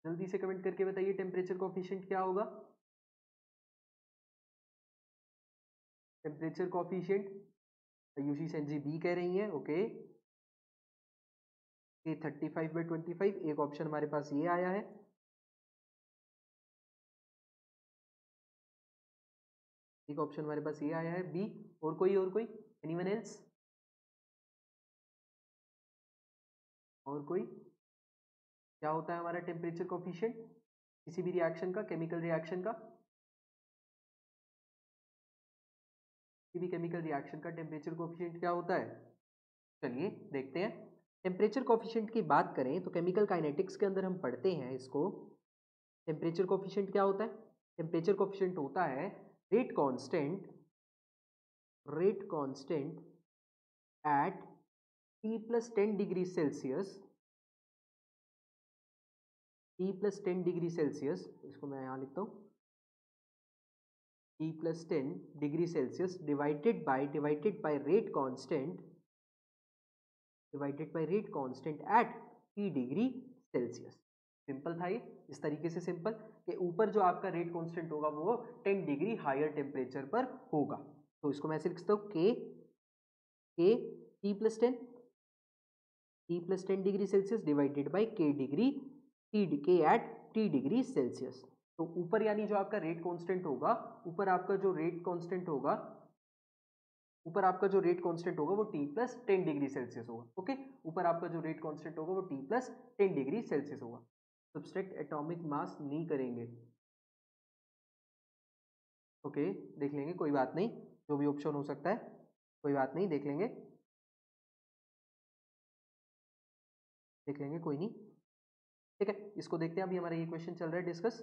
जल्दी से कमेंट करके बताइए टेम्परेचर कॉफिशिएंट क्या होगा। टेम्परेचर कॉफिशिएंट, यूसी सेन जी बी कह रही है, ओके। ये 35/25, एक ऑप्शन हमारे पास ये आया है, एक ऑप्शन हमारे पास ये आया है बी। और कोई एनीवन एल्स, और कोई, क्या होता है हमारा टेम्परेचर कोफिशिएंट किसी भी रिएक्शन का, केमिकल रिएक्शन का, किसी भी केमिकल रिएक्शन का टेम्परेचर कोफिशिएंट क्या होता है। चलिए देखते हैं। टेम्परेचर कोफिशिएंट की बात करें तो केमिकल काइनेटिक्स के अंदर हम पढ़ते हैं इसको। टेम्परेचर कोफिशिएंट क्या होता है, टेम्परेचर कोफिशिएंट होता है rate constant eight T+10 degree Celsius, T+10 degree Celsius, इसको मैं यहाँ लिखता हूँ, T+10 degree Celsius divided by rate constant at T degree Celsius. Simple था ये, इस तरीके से सिंपल कि ऊपर जो आपका रेट कांस्टेंट होगा वो 10 डिग्री हायर टेम्परेचर पर होगा। तो इसको मैं ऐसे लिख सकता हूँ के T plus 10 degree Celsius divided by के डिग्री के एट टी डिग्री सेल्सियस। तो ऊपर यानी जो आपका रेट कांस्टेंट होगा, ऊपर आपका जो रेट कांस्टेंट होगा वो T प्लस 10 डिग्री सेल्सियस होगा। ओके, ऊपर आपका जो रेट कांस्टेंट होगा वो T प्लस 10 डिग्री सेल्सियस होगा। सब्सट्रैक्ट एटॉमिक मास नहीं करेंगे। ओके, देख लेंगे, कोई बात नहीं, जो भी ऑप्शन हो सकता है, कोई बात नहीं, देख लेंगे कोई नहीं। ठीक है, इसको देखते हैं। अभी हमारा ये क्वेश्चन चल रहा है डिस्कस।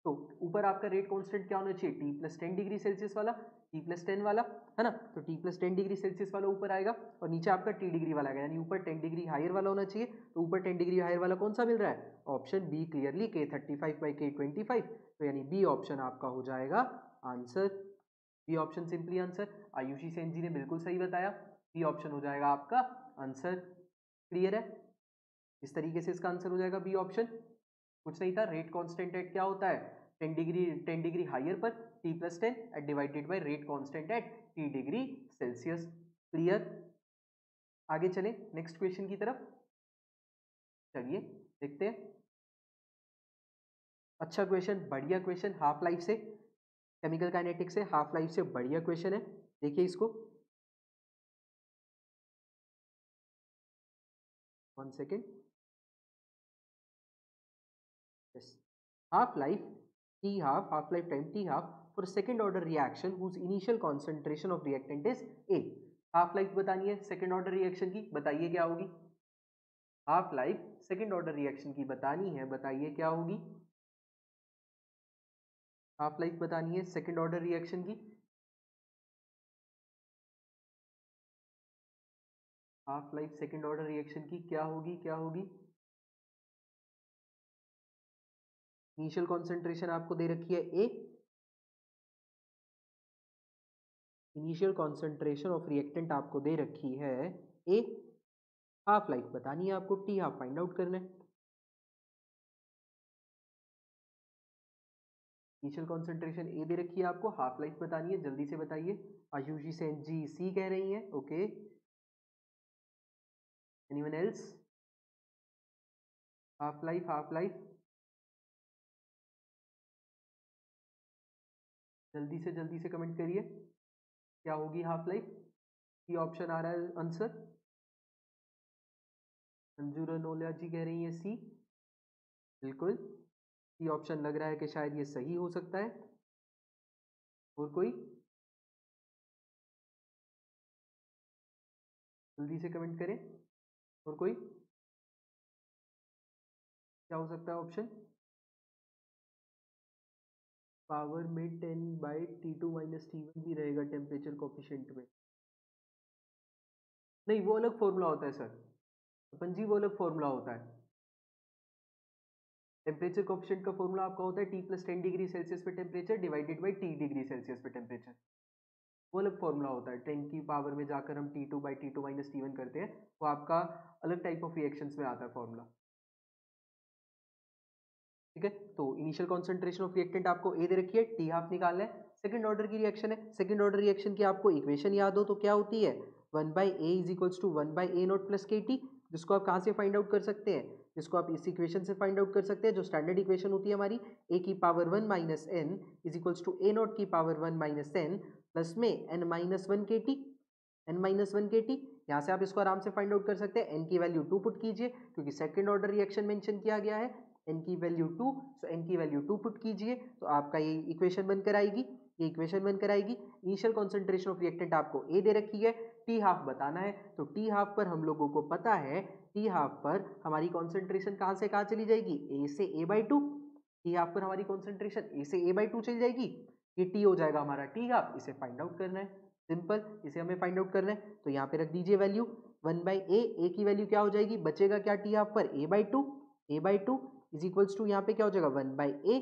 तो ऊपर आपका रेट कांस्टेंट क्या होना चाहिए? T प्लस 10 डिग्री सेल्सियस वाला, T प्लस 10 वाला, है ना? तो T प्लस 10 डिग्री सेल्सियस वाला ऊपर आएगा और नीचे आपका T डिग्री वाला आएगा, यानी ऊपर 10 डिग्री हायर वाला होना चाहिए। तो ऊपर 10 डिग्री हायर वाला कौन सा मिल रहा है? Option B clearly K35 by K25। तो यानी बी ऑप्शन आपका हो जाएगा answer. B option simply answer. Ayushi Sen ji ने बिल्कुल सही बताया, बी ऑप्शन हो जाएगा आपका आंसर। क्लियर है? इस तरीके से इसका आंसर हो जाएगा बी ऑप्शन। कुछ नहीं था, रेट कांस्टेंट एट क्या होता है? 10 डिग्री हायर पर T plus 10 at divided by rate constant at T degree Celsius. Clear? आगे चले नेक्स्ट क्वेश्चन की तरफ। चलिए देखते हैं। अच्छा क्वेश्चन, बढ़िया क्वेश्चन, हाफ लाइफ से, केमिकल काइनेटिक्स से, हाफ लाइफ से बढ़िया क्वेश्चन है। देखिए इसको, 1 second. Yes. Half life half life time T half for second order reaction whose initial concentration of reactant is A. Half life बतानी है सेकंड ऑर्डर रिएक्शन की, बताइए क्या होगी? Half life second order reaction की बतानी है, बताइए क्या होगी? हाफ लाइफ बतानी है सेकंड ऑर्डर रिएक्शन की। Half life second order reaction की क्या होगी, क्या होगी? इनिशियल कॉन्सेंट्रेशन आपको दे रखी है ए, इनिशियल कॉन्सेंट्रेशन ऑफ रिएक्टेंट आपको दे रखी है ए, हाफ लाइफ बतानी है आपको, टी हाफ फाइंड आउट करना है। इनिशियल कॉन्सेंट्रेशन ए दे रखी है आपको, हाफ लाइफ बतानी है, जल्दी से बताइए। आयुषी सेन जी सी कह रही हैं। Okay, anyone else? Half life, half life, जल्दी से कमेंट करिए क्या होगी हाफ लाइफ। सी ऑप्शन आ रहा है आंसर। अंजू रनोलिया जी कह रही है सी। बिल्कुल, सी ऑप्शन लग रहा है कि शायद ये सही हो सकता है। और कोई? जल्दी से कमेंट करें। और कोई? क्या हो सकता है ऑप्शन? पावर में 10/T2 - T1 भी रहेगा टेम्परेचर कोफिशिएंट में। नहीं, वो अलग फॉर्मूला होता है सर, अपन जी, वो अलग फॉर्मूला होता है। टेम्परेचर कोफिशिएंट का फॉर्मूला आपका होता है T प्लस 10 डिग्री सेल्सियस पे temperature divided by T degree Celsius पे टेम्परेचर। वो अलग फॉर्मूला होता है। 10 की पावर में जाकर हम T2/T2 - T1 करते हैं, वो आपका अलग टाइप ऑफ रिएक्शंस में आता है फॉर्मूला। ठीक है, तो इनिशियल कॉन्सेंट्रेशन ऑफ रिएक्टेंट आपको ए दे रखी है, टी हाफ निकालना है। सेकंड ऑर्डर की रिएक्शन है, सेकंड ऑर्डर रिएक्शन की आपको इक्वेशन याद हो तो क्या होती है? 1/A is equals to 1/A naught plus K T, जिसको आप कहाँ से फाइंड आउट कर सकते हैं? जिसको आप इस इक्वेशन से फाइंड आउट कर सकते हैं, जो स्टैंडर्ड इक्वेशन होती है हमारी, a की power 1 minus n is equals to a naught की पावर 1 माइनस n प्लस में n-1 के टी, n-1 के टी। यहाँ से आप इसको आराम से फाइंड आउट कर सकते हैं। n की वैल्यू 2 पुट कीजिए, क्योंकि सेकंड ऑर्डर रिएक्शन मेंशन किया गया है। n की वैल्यू 2, सो n की वैल्यू 2 पुट कीजिए, तो आपका ये इक्वेशन बनकर आएगी, ये इक्वेशन बनकर आएगी। इनिशियल कॉन्सेंट्रेशन ऑफ रिएक्टेंट आपको a दे रखी है, टी हाफ बताना है, तो टी हाफ पर हम लोगों को पता है, टी हाफ पर हमारी कॉन्सेंट्रेशन कहाँ से कहाँ चली जाएगी? a से a/2। टी हाफ पर हमारी कॉन्सेंट्रेशन a से a/2 चली जाएगी। ये टी हो जाएगा हमारा टी हाफ, इसे फाइंड आउट करना है, सिंपल, इसे हमें फाइंड आउट करना है। तो यहाँ पे रख दीजिए वैल्यू 1/a, a की वैल्यू क्या हो जाएगी? बचेगा क्या टी हाफ पर? a/2, a/2 is equals to यहाँ पे क्या हो जाएगा? 1/a,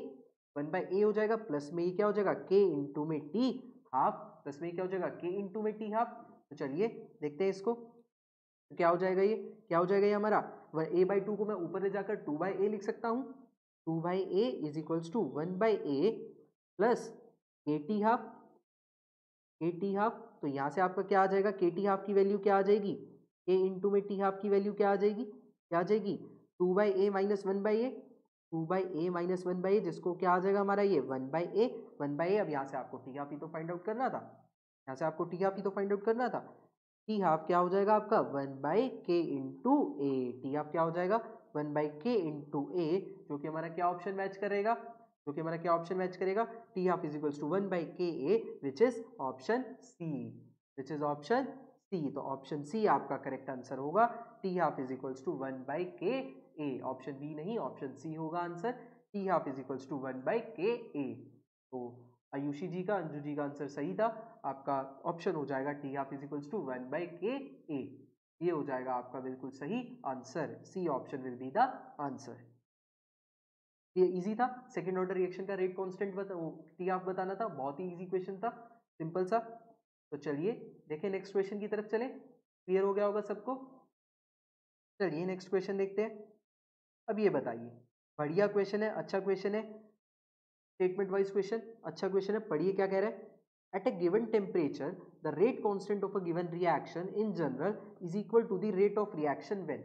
1/a हो जाएगा, प्लस में ये क्या हो जाएगा? k इंटू में टी हाफ, प्लस में क्या हो जाएगा? k इंटू में टी हाफ। तो चलिए देखते हैं इसको। तो क्या हो जाएगा ये, क्या हो जाएगा ये हमारा a/2 को मैं ऊपर ले जाकर 2/a लिख सकता हूँ। 2/a is equals to 1/a plus kt half, kt half. तो यहाँ से आपका क्या आ जाएगा, kt हाफ की वैल्यू क्या आ जाएगी, a इंटू में t हाफ की वैल्यू क्या आ जाएगी, क्या आ जाएगी 2/a minus 1/a, 2/a minus 1/a, जिसको क्या आ जाएगा हमारा ये 1/a, 1/a। अब यहाँ से आपको t हाफ ही तो फाइंड आउट करना था, यहाँ से आपको t हाफ ही तो फाइंड आउट करना था। टी हाफ क्या हो जाएगा आपका 1/k इंटू ए, टी हाफ क्या हो जाएगा 1/k इंटू ए, जो कि हमारा क्या ऑप्शन मैच करेगा, जो कि हमारा क्या ऑप्शन मैच करेगा, T half is equals to 1/k A, which is option C, which is option C. तो ऑप्शन सी आपका करेक्ट आंसर होगा, T half is equals to 1/k A, option B नहीं, ऑप्शन सी होगा answer, T half is equals to 1/k A. तो आयुषी जी का, अंजू जी का answer सही था, आपका ऑप्शन हो जाएगा T half is equals to 1/k A, ये हो जाएगा आपका बिल्कुल सही answer, C option will be the answer. ये इजी था, सेकंड ऑर्डर रिएक्शन का रेट कांस्टेंट टी हाफ बताना था, बहुत ही इजी क्वेश्चन था, सिंपल सा। तो चलिए देखें नेक्स्ट क्वेश्चन की तरफ चलें, क्लियर हो गया होगा सबको। चलिए नेक्स्ट क्वेश्चन देखते हैं। अब ये बताइए, बढ़िया क्वेश्चन है, अच्छा क्वेश्चन है, स्टेटमेंट वाइज क्वेश्चन, अच्छा क्वेश्चन है, पढ़िए क्या कह रहा है। At a given temperature, the rate constant of a given reaction in general is equal to the rate of reaction when।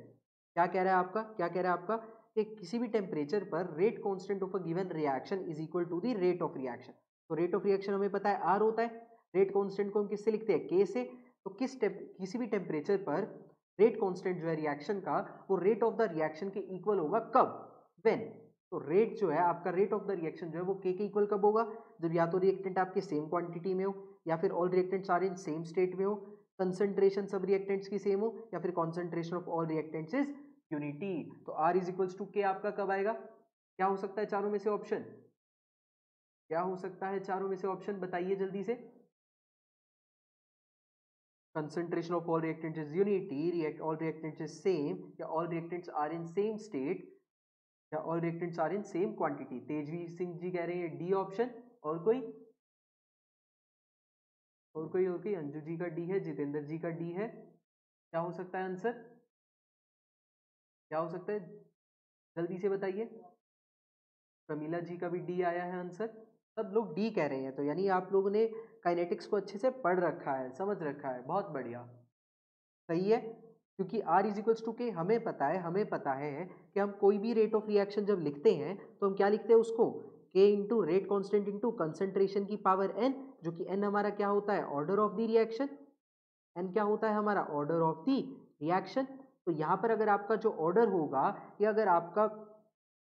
क्या कह रहा है आपका, क्या कह रहा है आपका कि किसी भी टेम्परेचर पर rate constant of a given reaction is equal to the rate of reaction. तो रेट ऑफ रिएक्शन हमें पता है आर होता है, रेट कांस्टेंट को हम किससे लिखते हैं, के से। तो किसी भी टेम्परेचर पर रेट कांस्टेंट जो है रिएक्शन का, वो रेट ऑफ द रिएक्शन के इक्वल होगा कब, व्हेन। तो रेट जो है आपका, रेट ऑफ द रिएक्शन जो है वो के इक्वल कब होगा, जब या तो रिएक्टेंट आपके सेम क्वांटिटी में हो, या फिर all reactants are in same state में हो, कंसंट्रेशन सब रिएक्टेंट्स की सेम हो, या फिर concentration of all reactants is unity. तो आर इज इक्वल्स टू के आपका कब आएगा, क्या हो सकता है चारों में से ऑप्शन, क्या हो सकता है चारों में से ऑप्शन, बताइए जल्दी से। concentration of all reactants is unity, all reactants is same, या all reactants are in same state, या all reactants are in same quantity। Tejveer Singh ji कह रहे हैं डी ऑप्शन, और कोई, और कोई, और कोई, अंजू जी का डी है, जितेंद्र जी का डी है, क्या हो सकता है आंसर, क्या हो सकता है, जल्दी से बताइए। प्रमीला जी का भी डी आया है आंसर, सब लोग डी कह रहे हैं, तो यानी आप लोगों ने काइनेटिक्स को अच्छे से पढ़ रखा है, समझ रखा है, बहुत बढ़िया, सही है। क्योंकि R इज इक्वल्स टू के हमें पता है, हमें पता है कि हम कोई भी रेट ऑफ रिएक्शन जब लिखते हैं तो हम क्या लिखते हैं उसको, K into rate constant into concentration की पावर n, जो कि n हमारा क्या होता है, order of the reaction, n क्या होता है हमारा, ऑर्डर ऑफ द रिएक्शन। तो यहाँ पर अगर आपका जो ऑर्डर होगा, या अगर आपका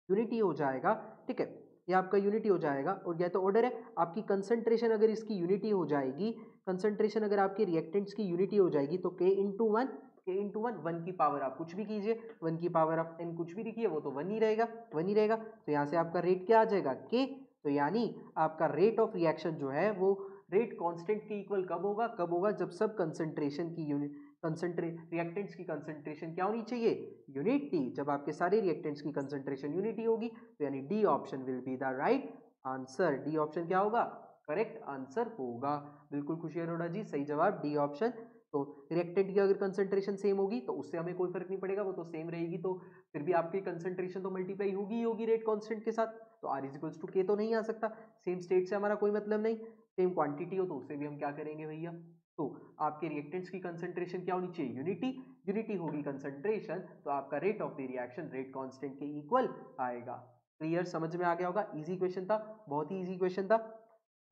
यूनिटी हो जाएगा, ठीक है, ये आपका यूनिटी हो जाएगा, और यह तो ऑर्डर है, आपकी कंसंट्रेशन अगर इसकी यूनिटी हो जाएगी, कंसंट्रेशन अगर आपके रिएक्टेंट्स की यूनिटी हो जाएगी, तो K into one, K into one, one की पावर आप कुछ भी कीजिए, वन की पावर आप n कुछ भी लिखिए, वो तो वन ही रहेगा, वन ही रहेगा। तो यहाँ से आपका रेट क्या आ जाएगा, K। तो यानी आपका रेट ऑफ रिएक्शन जो है वो रेट कांस्टेंट के इक्वल कब होगा, कब होगा, जब सब कंसंट्रेशन की यूनिट, रिएक्टेंट्स की कंसंट्रेशन क्या होनी चाहिए, यूनिटी। जब आपके सारे रिएक्टेंट्स की कंसंट्रेशन यूनिटी होगी, तो यानी D option will be the right answer, D option क्या होगा, करेक्ट आंसर होगा। बिल्कुल खुशी अरोड़ा जी, सही जवाब डी ऑप्शन। तो रिएक्टेंट की अगर कंसंट्रेशन सेम होगी तो उससे हमें कोई फर्क नहीं पड़ेगा, वो तो सेम रहेगी, तो फिर भी आपकी कंसंट्रेशन तो मल्टीप्लाई होगी ही होगी रेट कांस्टेंट के साथ, तो आर इज इक्वल्स टू के तो नहीं आ सकता, सेम स्टेट से हमारा कोई मतलब नहीं, सेम क्वांटिटी हो तो उससे भी हम क्या करेंगे भैया। तो आपके रिएक्टेंट्स की कंसंट्रेशन क्या होनी चाहिए, यूनिटी, यूनिटी होगी कंसंट्रेशन, तो आपका rate of the reaction rate constant के इक्वल आएगा। क्लियर, समझ में आ गया होगा, इजी क्वेश्चन था, बहुत ही इजी क्वेश्चन था।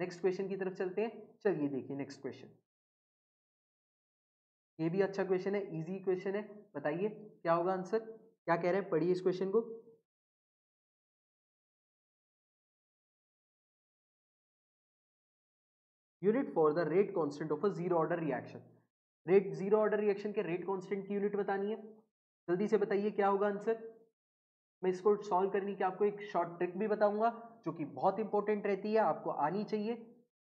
नेक्स्ट क्वेश्चन की तरफ चलते हैं, चलिए देखिए नेक्स्ट क्वेश्चन, ये भी अच्छा क्वेश्चन है, इजी क्वेश्चन है, बताइए क्या होगा आंसर, क्या कह रहे हैं, पढ़िए इस क्वेश्चन को। Unit for the rate constant of a zero order reaction, rate zero order reaction के रेट कांस्टेंट की यूनिट बतानी है, जल्दी से बताइए क्या होगा आंसर। मैं इसको सॉल्व करने की आपको एक शॉर्ट ट्रिक भी बताऊंगा, जो कि बहुत इंपॉर्टेंट रहती है, आपको आनी चाहिए।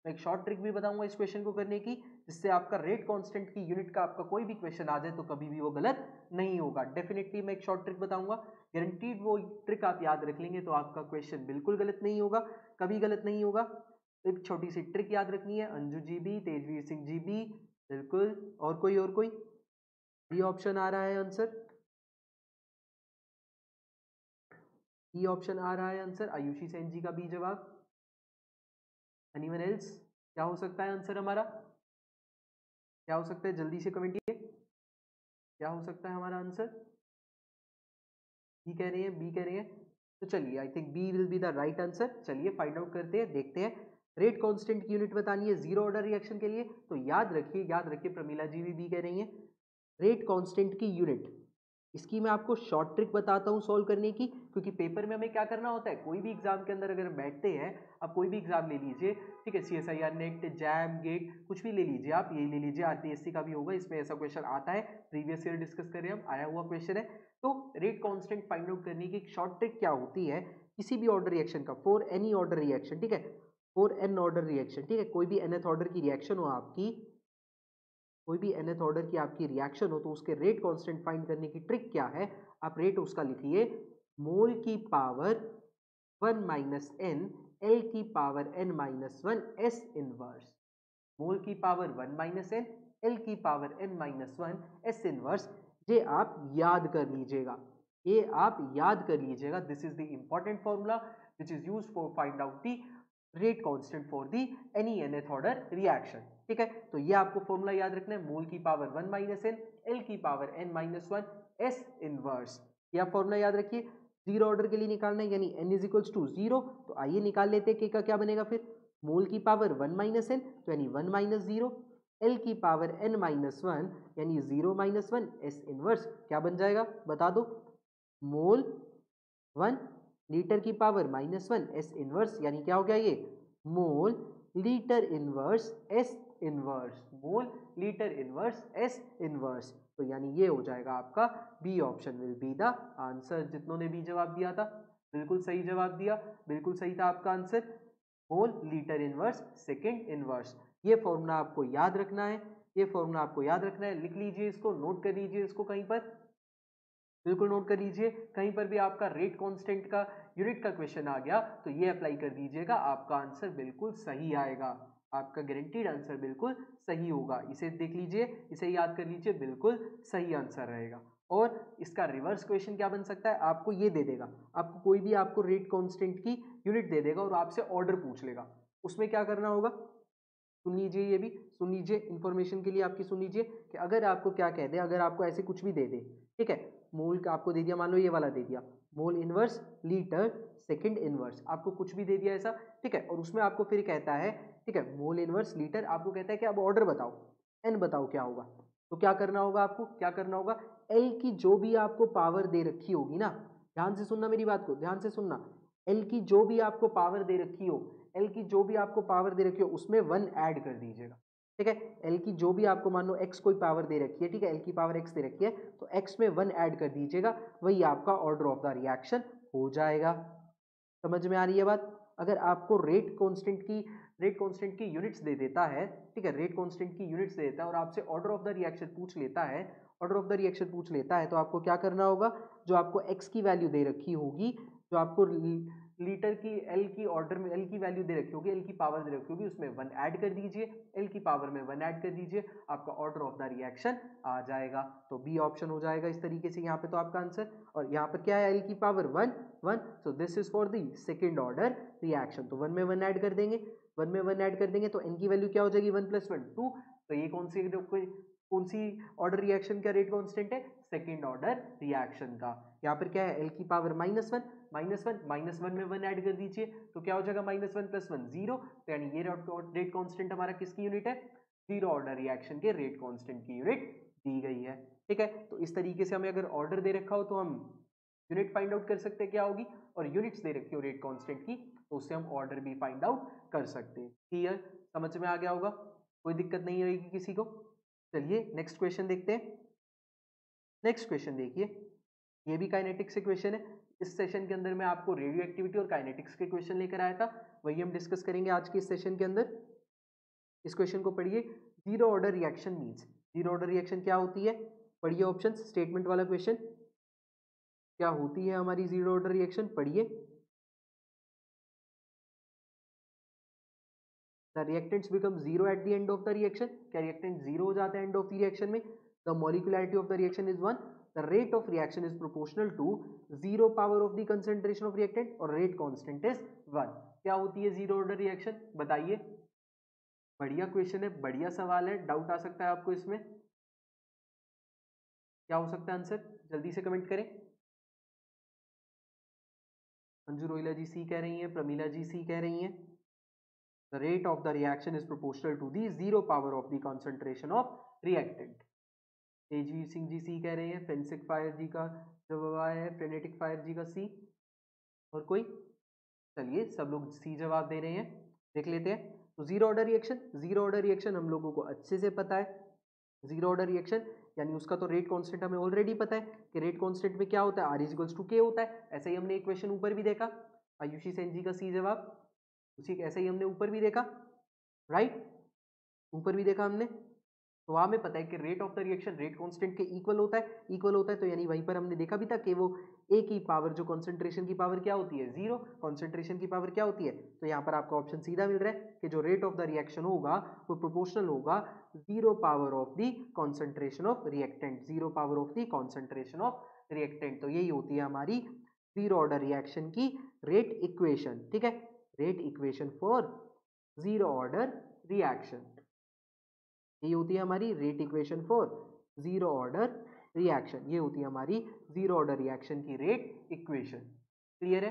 मैं एक शॉर्ट ट्रिक भी बताऊंगा इस क्वेश्चन को करने की, जिससे आपका रेट कांस्टेंट की यूनिट का आपका कोई भी क्वेश्चन आ जाए तो कभी भी वो गलत नहीं होगा। डेफिनेटली मैं एक शॉर्ट ट्रिक बताऊंगा, गारंटीड वो ट्रिक आप याद रख लेंगे तो आपका क्वेश्चन बिल्कुल गलत नहीं होगा, कभी गलत नहीं होगा। एक छोटी सी ट्रिक याद रखनी है, अंजू जी भी, तेजवीर सिंह जी भी, बिल्कुल, और कोई, और कोई, बी ऑप्शन आ रहा है आंसर, बी ऑप्शन आ रहा है आंसर, आयुषी सेन जी का बी जवाब। Anyone else? क्या हो सकता है आंसर हमारा, क्या हो सकता है, जल्दी से कमेंट कीजिए, क्या हो सकता है हमारा आंसर? बी कह रहे हैं, बी कह रहे हैं, तो चलिए I think B will be the right answer. चलिए फाइंड आउट करते हैं, देखते हैं। रेट कांस्टेंट की यूनिट बतानी है जीरो ऑर्डर रिएक्शन के लिए, तो याद रखिए, याद रखिए, प्रमीला जी भी बी कह रही हैं। रेट कांस्टेंट की यूनिट, इसकी मैं आपको शॉर्ट ट्रिक बताता हूं सॉल्व करने की, क्योंकि पेपर में हमें क्या करना होता है, कोई भी एग्जाम के अंदर अगर बैठते हैं, आप कोई भी एग्जाम ले लीजिए, ठीक है, CSIR नेट जैम गेट कुछ भी ले लीजिए, आप यही ले लीजिए, RPSC का भी होगा, इसमें ऐसा क्वेश्चन आता है, प्रीवियस ईयर डिस्कस करें हम, आया हुआ क्वेश्चन है। तो रेट कांस्टेंट फाइंड आउट करने की शॉर्ट ट्रिक क्या होती है, किसी भी ऑर्डर रिएक्शन का, फॉर एनी ऑर्डर रिएक्शन, ठीक है, फॉर एन ऑर्डर रिएक्शन, ठीक है, कोई भी nth ऑर्डर की रिएक्शन हो आपकी, कोई भी nth ऑर्डर की आपकी रिएक्शन हो, तो उसके रेट कांस्टेंट फाइंड करने की ट्रिक क्या है, आप रेट उसका लिखिए मोल की पावर 1 माइनस एन एल की power n minus 1 s inverse, mole की पावर 1 माइनस एन एल की power n minus 1 s inverse. ये आप याद कर लीजिएगा, ये आप याद कर लीजिएगा, this is the important formula which is used for find out the rate constant for the any nth order reaction, ठीक है। तो ये आपको फॉर्मूला याद रखना है, मोल की पावर 1 माइनस एन एल की power n minus 1 s inverse, ये आप फॉर्मूला याद रखिए। जीरो ऑर्डर के लिए निकालना है, यानी n is equals to zero, तो आइए निकाल लेते हैं, k का क्या बनेगा फिर, मोल की पावर 1 माइनस एन, तो यानी 1 माइनस जीरो, एल की पावर n माइनस 1 यानी 0 माइनस 1 एस इनवर्स, क्या बन जाएगा बता दो, मोल 1 लीटर की पावर माइनस 1 एस इनवर्स, यानी क्या हो गया ये, mole litre inverse s inverse, mole litre inverse s inverse, तो यानी ये हो जाएगा आपका B option will be the answer. जितनों ने बी जवाब दिया था बिल्कुल सही जवाब दिया, बिल्कुल सही था आपका आंसर, मोल लीटर इनवर्स सेकेंड इनवर्स। ये फॉर्मूला आपको याद रखना है, ये फॉर्मूला आपको याद रखना है, लिख लीजिए इसको, नोट कर लीजिए इसको कहीं पर, बिल्कुल नोट कर लीजिए, कहीं पर भी आपका रेट कांस्टेंट का यूनिट का क्वेश्चन आ गया तो ये अप्लाई कर दीजिएगा, आपका आंसर बिल्कुल सही आएगा, आपका गारंटीड आंसर बिल्कुल सही होगा। इसे देख लीजिए, इसे याद कर लीजिए, बिल्कुल सही आंसर रहेगा। और इसका रिवर्स क्वेश्चन क्या बन सकता है, आपको ये दे देगा, आपको कोई भी आपको रेट कांस्टेंट की यूनिट दे देगा और आपसे ऑर्डर पूछ लेगा, उसमें क्या करना होगा, सुन लीजिए, ये भी सुन लीजिए, इंफॉर्मेशन के लिए आपकी सुन लीजिए, कि अगर आपको क्या कह दे, अगर आपको ऐसे कुछ भी दे दे, ठीक है, मोल का आपको दे दिया, मान लो ये वाला दे दिया, mole inverse litre second inverse, आपको कुछ भी दे दिया ऐसा, ठीक है, और उसमें आपको फिर कहता है, ठीक है, मोल इनवर्स लीटर, आपको कहता है कि अब ऑर्डर बताओ, एन बताओ क्या होगा, तो क्या करना होगा आपको, क्या करना होगा, एल की जो भी आपको पावर दे रखी होगी ना, ध्यान से सुनना मेरी बात को, ध्यान से सुनना, एल की जो भी आपको पावर दे रखी हो, एल की जो भी आपको पावर दे रखी हो उसमें 1 ऐड कर दीजिएगा, ठीक है, एल की जो भी आपको मान लो एक्स कोई पावर दे रखी है, ठीक है, एल की पावर एक्स दे रखी है, तो एक्स में 1 ऐड कर दीजिएगा, वही आपका ऑर्डर ऑफ द रिएक्शन हो जाएगा। समझ में आ रही है बात? अगर आपको रेट कांस्टेंट की यूनिट्स दे देता है, ठीक है, रेट कांस्टेंट की यूनिट्स दे देता है और आपसे ऑर्डर ऑफ द रिएक्शन पूछ लेता है, ऑर्डर ऑफ द रिएक्शन पूछ लेता है, तो आपको क्या करना होगा, जो आपको एक्स की वैल्यू दे रखी होगी, जो आपको लीटर की एल की ऑर्डर में एल की वैल्यू दे रखी होगी, एल की पावर दे रखी होगी, उसमें 1 ऐड कर दीजिए, एल की पावर में 1 ऐड कर दीजिए, आपका ऑर्डर ऑफ द रिएक्शन आ जाएगा, तो बी ऑप्शन हो जाएगा इस तरीके से यहाँ पे तो आपका आंसर। और यहाँ पर क्या है, एल की power 1 1, so this is for the second order reaction, तो 1 में 1 ऐड कर देंगे, 1 में 1 ऐड कर देंगे तो n की वैल्यू क्या हो जाएगी, 1 + 1 2, तो ये कौन सी ऑर्डर रिएक्शन का रेट कांस्टेंट है, सेकेंड ऑर्डर रिएक्शन का। यहाँ पर क्या है, एल की पावर -1 -1 में 1 ऐड कर दीजिए, तो क्या हो जाएगा, -1 + 1 0, तो यानी ये रेट कांस्टेंट हमारा किसकी यूनिट है, जीरो ऑर्डर रिएक्शन के रेट कांस्टेंट की यूनिट दी गई है, ठीक है। तो इस तरीके से हमें अगर ऑर्डर दे रखा हो तो हम यूनिट फाइंड आउट कर सकते हैं क्या होगी, और यूनिट्स दे रखी हो रेट कांस्टेंट की तो उससे हम ऑर्डर भी फाइंड आउट कर सकते हैं। क्लियर, समझ में आ गया होगा, कोई दिक्कत नहीं होगी किसी को। चलिए नेक्स्ट क्वेश्चन देखते हैं। नेक्स्ट क्वेश्चन देखिए, ये भी काइनेटिक्स से क्वेश्चन है। इस सेशन के अंदर मैं आपको रेडियो एक्टिविटी और काइनेटिक्स के क्वेश्चन लेकर आया था, वही हम डिस्कस करेंगे आज के इस सेशन के अंदर। इस क्वेश्चन को पढ़िए, zero order reaction means, zero order reaction क्या होती है, पढ़िए ऑप्शन, स्टेटमेंट वाला क्वेश्चन, क्या होती है हमारी जीरो ऑर्डर रिएक्शन, पढ़िए। The reactants become zero at the end of the reaction, क्या रिएक्टेंट जीरो हो जाता है एंड ऑफ द रिएक्शन में, the molecularity of the reaction is 1, the rate of reaction is proportional to 0 power of the concentration of reactant और rate constant is 1। क्या होती है zero order reaction, बताइए। बढ़िया क्वेश्चन है, बढ़िया सवाल है, डाउट आ सकता है आपको इसमें, क्या हो सकता है आंसर, जल्दी से कमेंट करें। अंजू रोहिला जी सी कह रही हैं, प्रमीला जी सी कह रही हैं। The rate of the reaction is proportional to the zero power of the concentration of reactant। Tejveer Singh ji सी कह रहे हैं, फेंसिक फायर जी का जवाब आया है, फ्रेनेटिक फायर जी का सी। और कोई, चलिए सब लोग सी जवाब दे रहे हैं, देख लेते हैं। तो zero order reaction, zero order reaction हम लोगों को अच्छे से पता है। जीरो ऑर्डर रिएक्शन यानी उसका तो रेट कांस्टेंट हमें ऑलरेडी पता है कि रेट कांस्टेंट में क्या होता है, आर इज इक्वल्स टू के होता है। ऐसा ही हमने एक क्वेश्चन ऊपर भी देखा, आयुषी सेन जी का सी जवाब, उसी ऐसे ही हमने ऊपर भी देखा, राइट, ऊपर भी देखा हमने। तो हमें पता है कि rate of the reaction rate constant के इक्वल होता है, इक्वल होता है, तो यानी वहीं पर हमने देखा भी था कि वो ए की पावर जो कंसंट्रेशन की पावर क्या होती है, जीरो, कंसंट्रेशन की पावर क्या होती है। तो यहाँ पर आपको ऑप्शन सीधा मिल रहा है कि जो रेट ऑफ द रिएक्शन होगा वो प्रोपोर्शनल होगा zero power of the concentration of reactant, zero power of the concentration of reactant. तो यही होती है हमारी जीरो ऑर्डर रिएक्शन की रेट इक्वेशन, ठीक है, rate equation for zero order reaction. ये होती है हमारी rate equation for zero order reaction, ये होती है हमारी जीरो ऑर्डर रिएक्शन की रेट इक्वेशन। क्लियर है,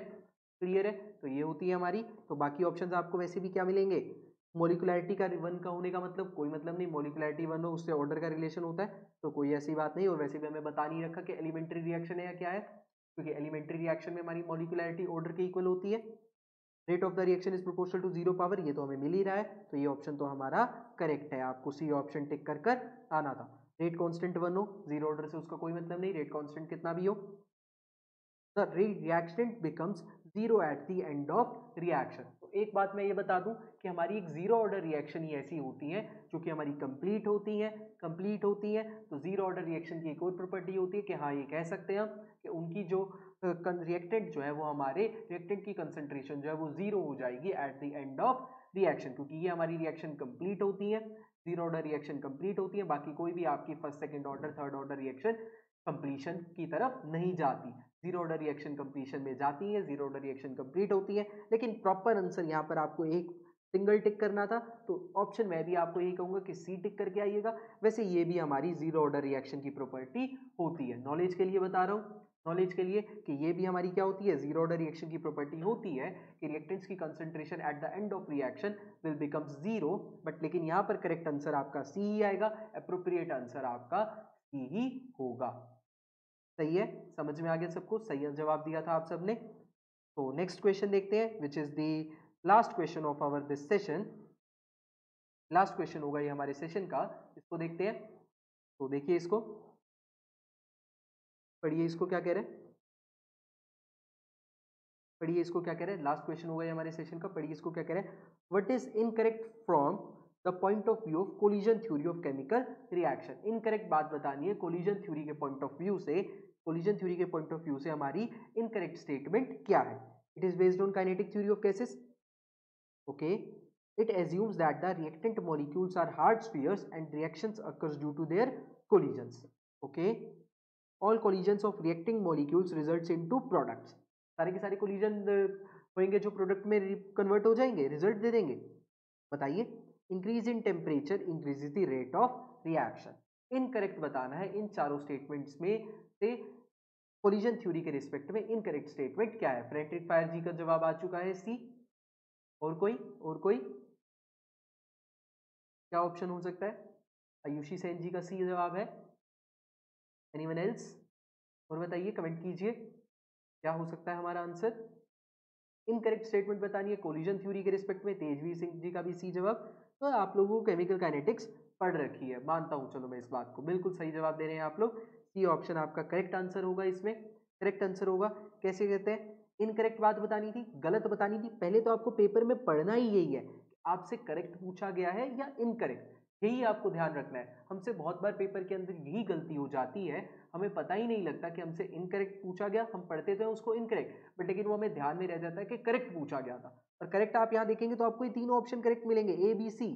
क्लियर है। तो ये होती है हमारी, तो बाकी ऑप्शंस आपको वैसे भी क्या मिलेंगे, मोलिकुलरिटी का 1 का होने का मतलब कोई मतलब नहीं, मोलिकुलरिटी 1 हो उससे ऑर्डर का रिलेशन होता है, तो कोई ऐसी बात नहीं। और वैसे भी हमें बता नहीं रखा कि एलिमेंट्री रिएक्शन है या क्या है, क्योंकि एलिमेंट्री रिएक्शन में हमारी मोलिकुलरिटी ऑर्डर के इक्वल होती है। Rate of the reaction is proportional to zero power, ये तो हमें मिल ही रहा है, तो ये ऑप्शन तो हमारा करेक्ट है। आपको सी ऑप्शन टिक कर कर आना था। रेट कांस्टेंट 1 हो, जीरो ऑर्डर से उसका कोई मतलब नहीं, रेट कांस्टेंट कितना भी हो, the reactant becomes zero at the end of reaction. तो एक बात मैं ये बता दूं कि हमारी एक जीरो ऑर्डर रिएक्शन ही ऐसी होती है जो कि हमारी कंप्लीट होती है, कंप्लीट होती है। तो जीरो ऑर्डर रिएक्शन की एक और प्रॉपर्टी होती है कि हाँ ये कह सकते हैं हम कि उनकी जो रिएक्टेंट जो है वो हमारे रिएक्टेंट की कंसंट्रेशन जो है वो जीरो हो जाएगी eight the end of reaction, क्योंकि ये हमारी रिएक्शन कंप्लीट होती है, जीरो ऑर्डर रिएक्शन कंप्लीट होती है। बाकी कोई भी आपकी first second order third order reaction completion की तरफ नहीं जाती, जीरो ऑर्डर रिएक्शन कंप्लीशन में जाती है, जीरो ऑर्डर रिएक्शन कंप्लीट होती है। लेकिन प्रॉपर आंसर यहाँ पर आपको एक सिंगल टिक करना था, तो ऑप्शन मैं भी आपको यही कहूंगा कि सी टिक करके आइएगा। वैसे ये भी हमारी जीरो ऑर्डर रिएक्शन की प्रॉपर्टी होती है, नॉलेज के लिए बता रहा हूँ, नॉलेज के लिए कि ये भी हमारी क्या होती है, जीरो ऑर्डर रिएक्शन की प्रॉपर्टी होती है कि रिएक्टेंट्स की concentration eight the end of reaction will become zero. But लेकिन यहाँ पर करेक्ट आंसर आपका सी ही आएगा, अप्रोप्रिएट आंसर आपका सी ही होगा। सही है, समझ में आ गया सबको, सही जवाब दिया था आप सबने। तो नेक्स्ट क्वेश्चन देखते हैं, which is the last question of our this session. Last question होगा ये हमारे सेशन का, इसको देखते हैं। तो देखिए इसको, पढ़िए इसको क्या कह रहे हैं, पढ़िए इसको क्या कह रहे हैं, लास्ट क्वेश्चन होगा ये हमारे सेशन का, पढ़िए इसको क्या कह रहे हैं। What is incorrect from the point of view of collision theory of chemical reaction. Incorrect बात बतानी है कोलिजन थ्योरी के पॉइंट ऑफ व्यू से, कोलिजन थ्योरी के पॉइंट ऑफ व्यू से हमारी इनकरेक्ट स्टेटमेंट क्या है। It is based on kinetic theory of gases, okay, it assumes that the reactant molecules are hard spheres and reactions occurs due to their collisions, okay, all collisions of reacting molecules results into products। सारे के सारे collision होंगे जो product में convert हो जाएंगे, result दे देंगे। बताइए, increase in temperature increase the rate of reaction. Incorrect बताना है इन चारों स्टेटमेंट्स में से कोलिजन थ्योरी के रिस्पेक्ट में इनकरेक्ट स्टेटमेंट क्या है। फ्रेडरिक फायर जी का जवाब आ चुका है सी, और कोई, और कोई क्या ऑप्शन हो सकता है, आयुषी सेन जी का सी जवाब है, एनीवन एल्स, और बताइए कमेंट कीजिए क्या हो सकता है हमारा आंसर। इनकरेक्ट स्टेटमेंट बतानी है कोलिजन थ्योरी के रिस्पेक्ट में, तेजवीर सिंह जी का भी सी जवाब। तो आप लोगों को केमिकल काइनेटिक्स पढ़ रखी है, मानता हूं, चलो मैं इस बात को, बिल्कुल सही जवाब दे रहे हैं आप लोग। सी ऑप्शन आपका करेक्ट आंसर होगा, इसमें करेक्ट आंसर होगा। कैसे कहते हैं, इनकरेक्ट बात बतानी थी, गलत बतानी थी, पहले तो आपको पेपर में पढ़ना ही यही है, आपसे करेक्ट पूछा गया है या इनकरेक्ट, यही आपको ध्यान रखना है। हमसे बहुत बार पेपर के अंदर यही गलती हो जाती है, हमें पता ही नहीं लगता कि हमसे इनकरेक्ट पूछा गया, हम पढ़ते तो हैं उसको इनकरेक्ट, बट लेकिन वो हमें ध्यान में रह जाता है कि करेक्ट पूछा गया था। और करेक्ट आप यहाँ देखेंगे तो आपको ये तीनों ऑप्शन करेक्ट मिलेंगे, ए बी सी,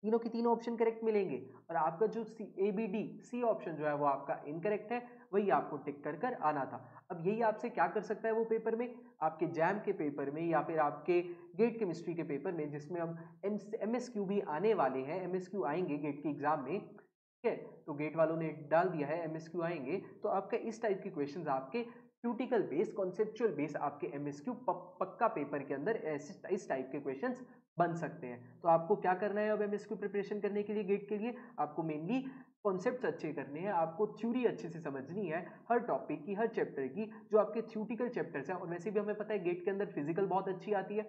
तीनों के तीनों ऑप्शन करेक्ट मिलेंगे और आपका जो सी ऑप्शन जो है वो आपका इनकरेक्ट है, वही आपको टिक कर कर आना था। अब यही आपसे क्या कर सकता है वो पेपर में, आपके जैम के पेपर में या फिर आपके गेट केमिस्ट्री के पेपर में, जिसमें हम एमएसक्यू भी आने वाले हैं, एमएसक्यू आएंगे गेट के एग्जाम में, ठीक है। तो गेट वालों ने डाल दिया है एमएसक्यू आएंगे, तो आपका इस टाइप की क्वेश्चंस आपके थ्योरेटिकल बेस, कॉन्सेप्चुअल बेस आपके एमएसक्यू पक्का पेपर के अंदर इस टाइप के क्वेश्चंस बन सकते हैं। तो आपको क्या करना है अब एमएसक्यू प्रिपरेशन करने के लिए, गेट के लिए आपको मेनली कॉन्सेप्ट्स अच्छे करने हैं, आपको थ्योरी अच्छे से समझनी है हर टॉपिक की, हर चैप्टर की, जो आपके थ्योरेटिकल चैप्टर्स हैं। और वैसे भी हमें पता है गेट के अंदर फिजिकल बहुत अच्छी आती है,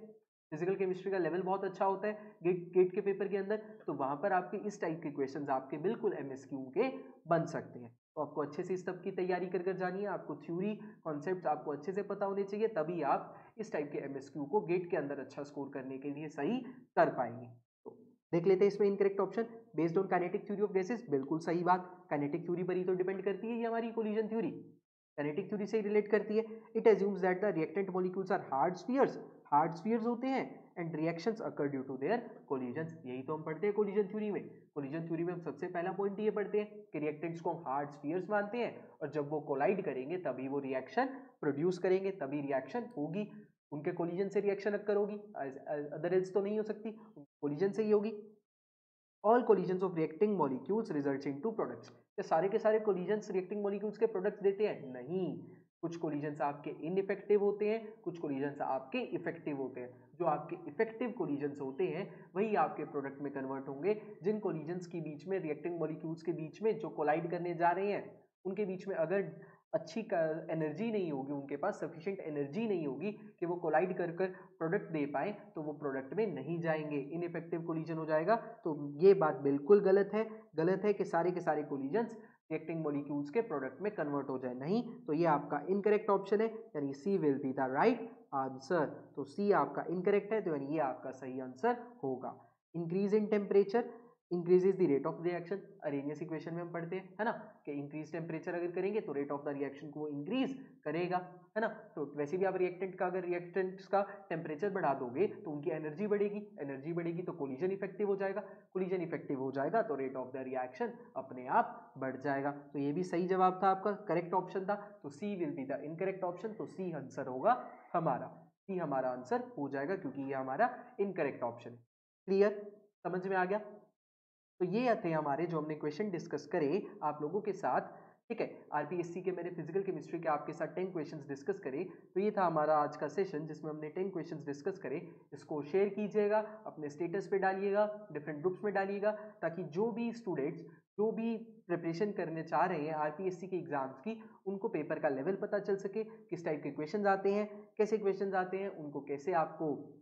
फिजिकल केमिस्ट्री का लेवल बहुत अच्छा होता है गेट के पेपर के अंदर, तो वहां पर आपके इस टाइप के क्वेश्चंस आपके बिल्कुल एमएसक्यू के बन सकते हैं। तो आपको अच्छे से इस सब की तैयारी कर जानी है, आपको थ्योरी कॉन्सेप्ट्स आपको अच्छे से पता होने चाहिए, तभी आप इस टाइप के एमएसक्यू को गेट के अंदर अच्छा स्कोर करने के लिए सही कर पाएंगे। तो देख लेते हैं इसमें incorrect option, based on kinetic theory of gases, बिल्कुल सही बात, काइनेटिक थ्योरी पर ही तो डिपेंड करती है ये हमारी कोलिजन थ्योरी, काइनेटिक थ्योरी से रिलेट करती है। It assumes that the reactant molecules are hard spheres होते हैं and reactions occur due to their collision. यही तो हम पढ़ते हैं कोलिजन थ्योरी में। कोलिजन थ्योरी में हम सबसे पहला पॉइंट ये पढ़ते हैं कि रिएक्टेंट्स को हार्ड स्फीयर्स मानते हैं और जब वो कोलाइड करेंगे तभी वो रिएक्शन प्रोड्यूस करेंगे, तभी रिएक्शन होगी, उनके कोलिजन से रिएक्शन अकर होगी, अदरवाइज तो नहीं हो सकती, कोलिजन से ही होगी। All collisions of reacting molecules results into products, ये सारे के सारे कोलिजन्स रिएक्टिंग मॉलिक्यूल्स के प्रोडक्ट्स देते हैं? नहीं, कुछ कोलिजन्स आपके इनइफेक्टिव होते हैं, कुछ कोलिजन्स आपके इफेक्टिव होते हैं। जो आपके इफेक्टिव कोलिजन्स होते हैं वही आपके प्रोडक्ट में कन्वर्ट होंगे। जिन कोलिजन्स के बीच में, रिएक्टिंग मॉलिक्यूल्स के बीच में जो कोलाइड करने जा रहे हैं, उनके बीच में अगर अच्छी एनर्जी नहीं होगी, उनके पास सफिशिएंट एनर्जी नहीं होगी कि वो कोलाइड कर कर प्रोडक्ट दे पाए, तो वो प्रोडक्ट में नहीं जाएंगे, इनइफेक्टिव कोलिजन हो जाएगा। तो ये बात बिल्कुल गलत है कि सारे के सारे कोलिजन्स रिएक्टिंग मॉलिक्यूल्स के प्रोडक्ट में कन्वर्ट हो जाए, नहीं। तो ये आपका इनकरेक्ट ऑप्शन है, यानी C will be the right answer. तो सी आपका इनकरेक्ट है, तो यानी ये आपका सही आंसर होगा। Increase in temperature increases the rate of reaction, Arrhenius equation में हम पढ़ते हैं, है ना, कि इंक्रीज टेम्परेचर अगर करेंगे तो रेट ऑफ द रिएक्शन को इंक्रीज करेगा, है ना। तो वैसे भी आप रिएक्टेंट्स का टेम्परेचर बढ़ा दोगे तो उनकी एनर्जी बढ़ेगी तो कोलिजन इफेक्टिव हो जाएगा तो रेट ऑफ द रिएक्शन अपने आप बढ़ जाएगा। तो ये भी सही जवाब था आपका, करेक्ट ऑप्शन था। तो C will be the incorrect option, तो सी आंसर होगा हमारा, सी हमारा आंसर हो जाएगा क्योंकि ये हमारा इनकरेक्ट ऑप्शन है। क्लियर, समझ में आ गया? तो ये थे हमारे जो हमने क्वेश्चन डिस्कस करे आप लोगों के साथ, ठीक है। आरपीएससी के मैंने फिजिकल केमिस्ट्री के आपके साथ 10 क्वेश्चंस डिस्कस करे। तो ये था हमारा आज का सेशन जिसमें हमने 10 क्वेश्चंस डिस्कस करे। इसको शेयर कीजिएगा, अपने स्टेटस पे डालिएगा, डिफरेंट ग्रुप्स में डालिएगा, ताकि जो भी स्टूडेंट्स जो भी प्रिपरेशन करने चाह रहे हैं आरपीएससी के एग्जाम्स की, उनको पेपर का लेवल पता चल सके, किस टाइप के क्वेश्चन आते हैं, कैसे क्वेश्चन आते हैं, उनको कैसे आपको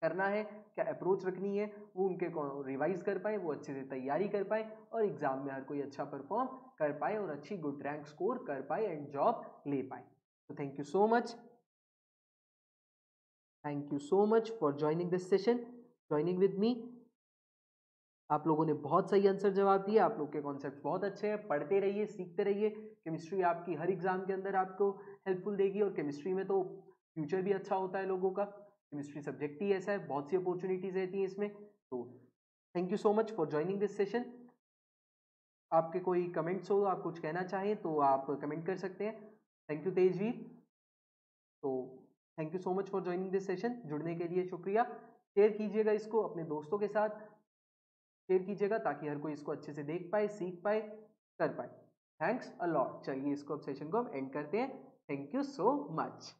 करना है, क्या अप्रोच रखनी है, वो उनके को रिवाइज कर पाए, वो अच्छे से तैयारी कर पाए और एग्जाम में हर कोई अच्छा परफॉर्म कर पाए और अच्छी गुड रैंक स्कोर कर पाए एंड जॉब ले पाए। तो thank you so much for joining this session, joining with me. आप लोगों ने बहुत सही आंसर जवाब दिए, आप लोग के कॉन्सेप्ट बहुत अच्छे हैं, पढ़ते रहिए, सीखते रहिए। केमिस्ट्री आपकी हर एग्जाम के अंदर आपको हेल्पफुल देगी और केमिस्ट्री में तो फ्यूचर भी अच्छा होता है लोगों का। केमिस्ट्री सब्जेक्ट ही ऐसा है, बहुत सी अपॉर्चुनिटीज रहती हैं इसमें। तो thank you so much for joining this session. आपके कोई कमेंट्स हो, आप कुछ कहना चाहें तो आप कमेंट कर सकते हैं। Thank you Tejveer. तो thank you so much for joining this session, जुड़ने के लिए शुक्रिया। शेयर कीजिएगा इसको अपने दोस्तों के साथ, शेयर कीजिएगा ताकि हर कोई इसको अच्छे से देख पाए, सीख पाए, कर पाए। Thanks a lot. चलिए इसको अब सेशन को हम एंड करते हैं। Thank you so much.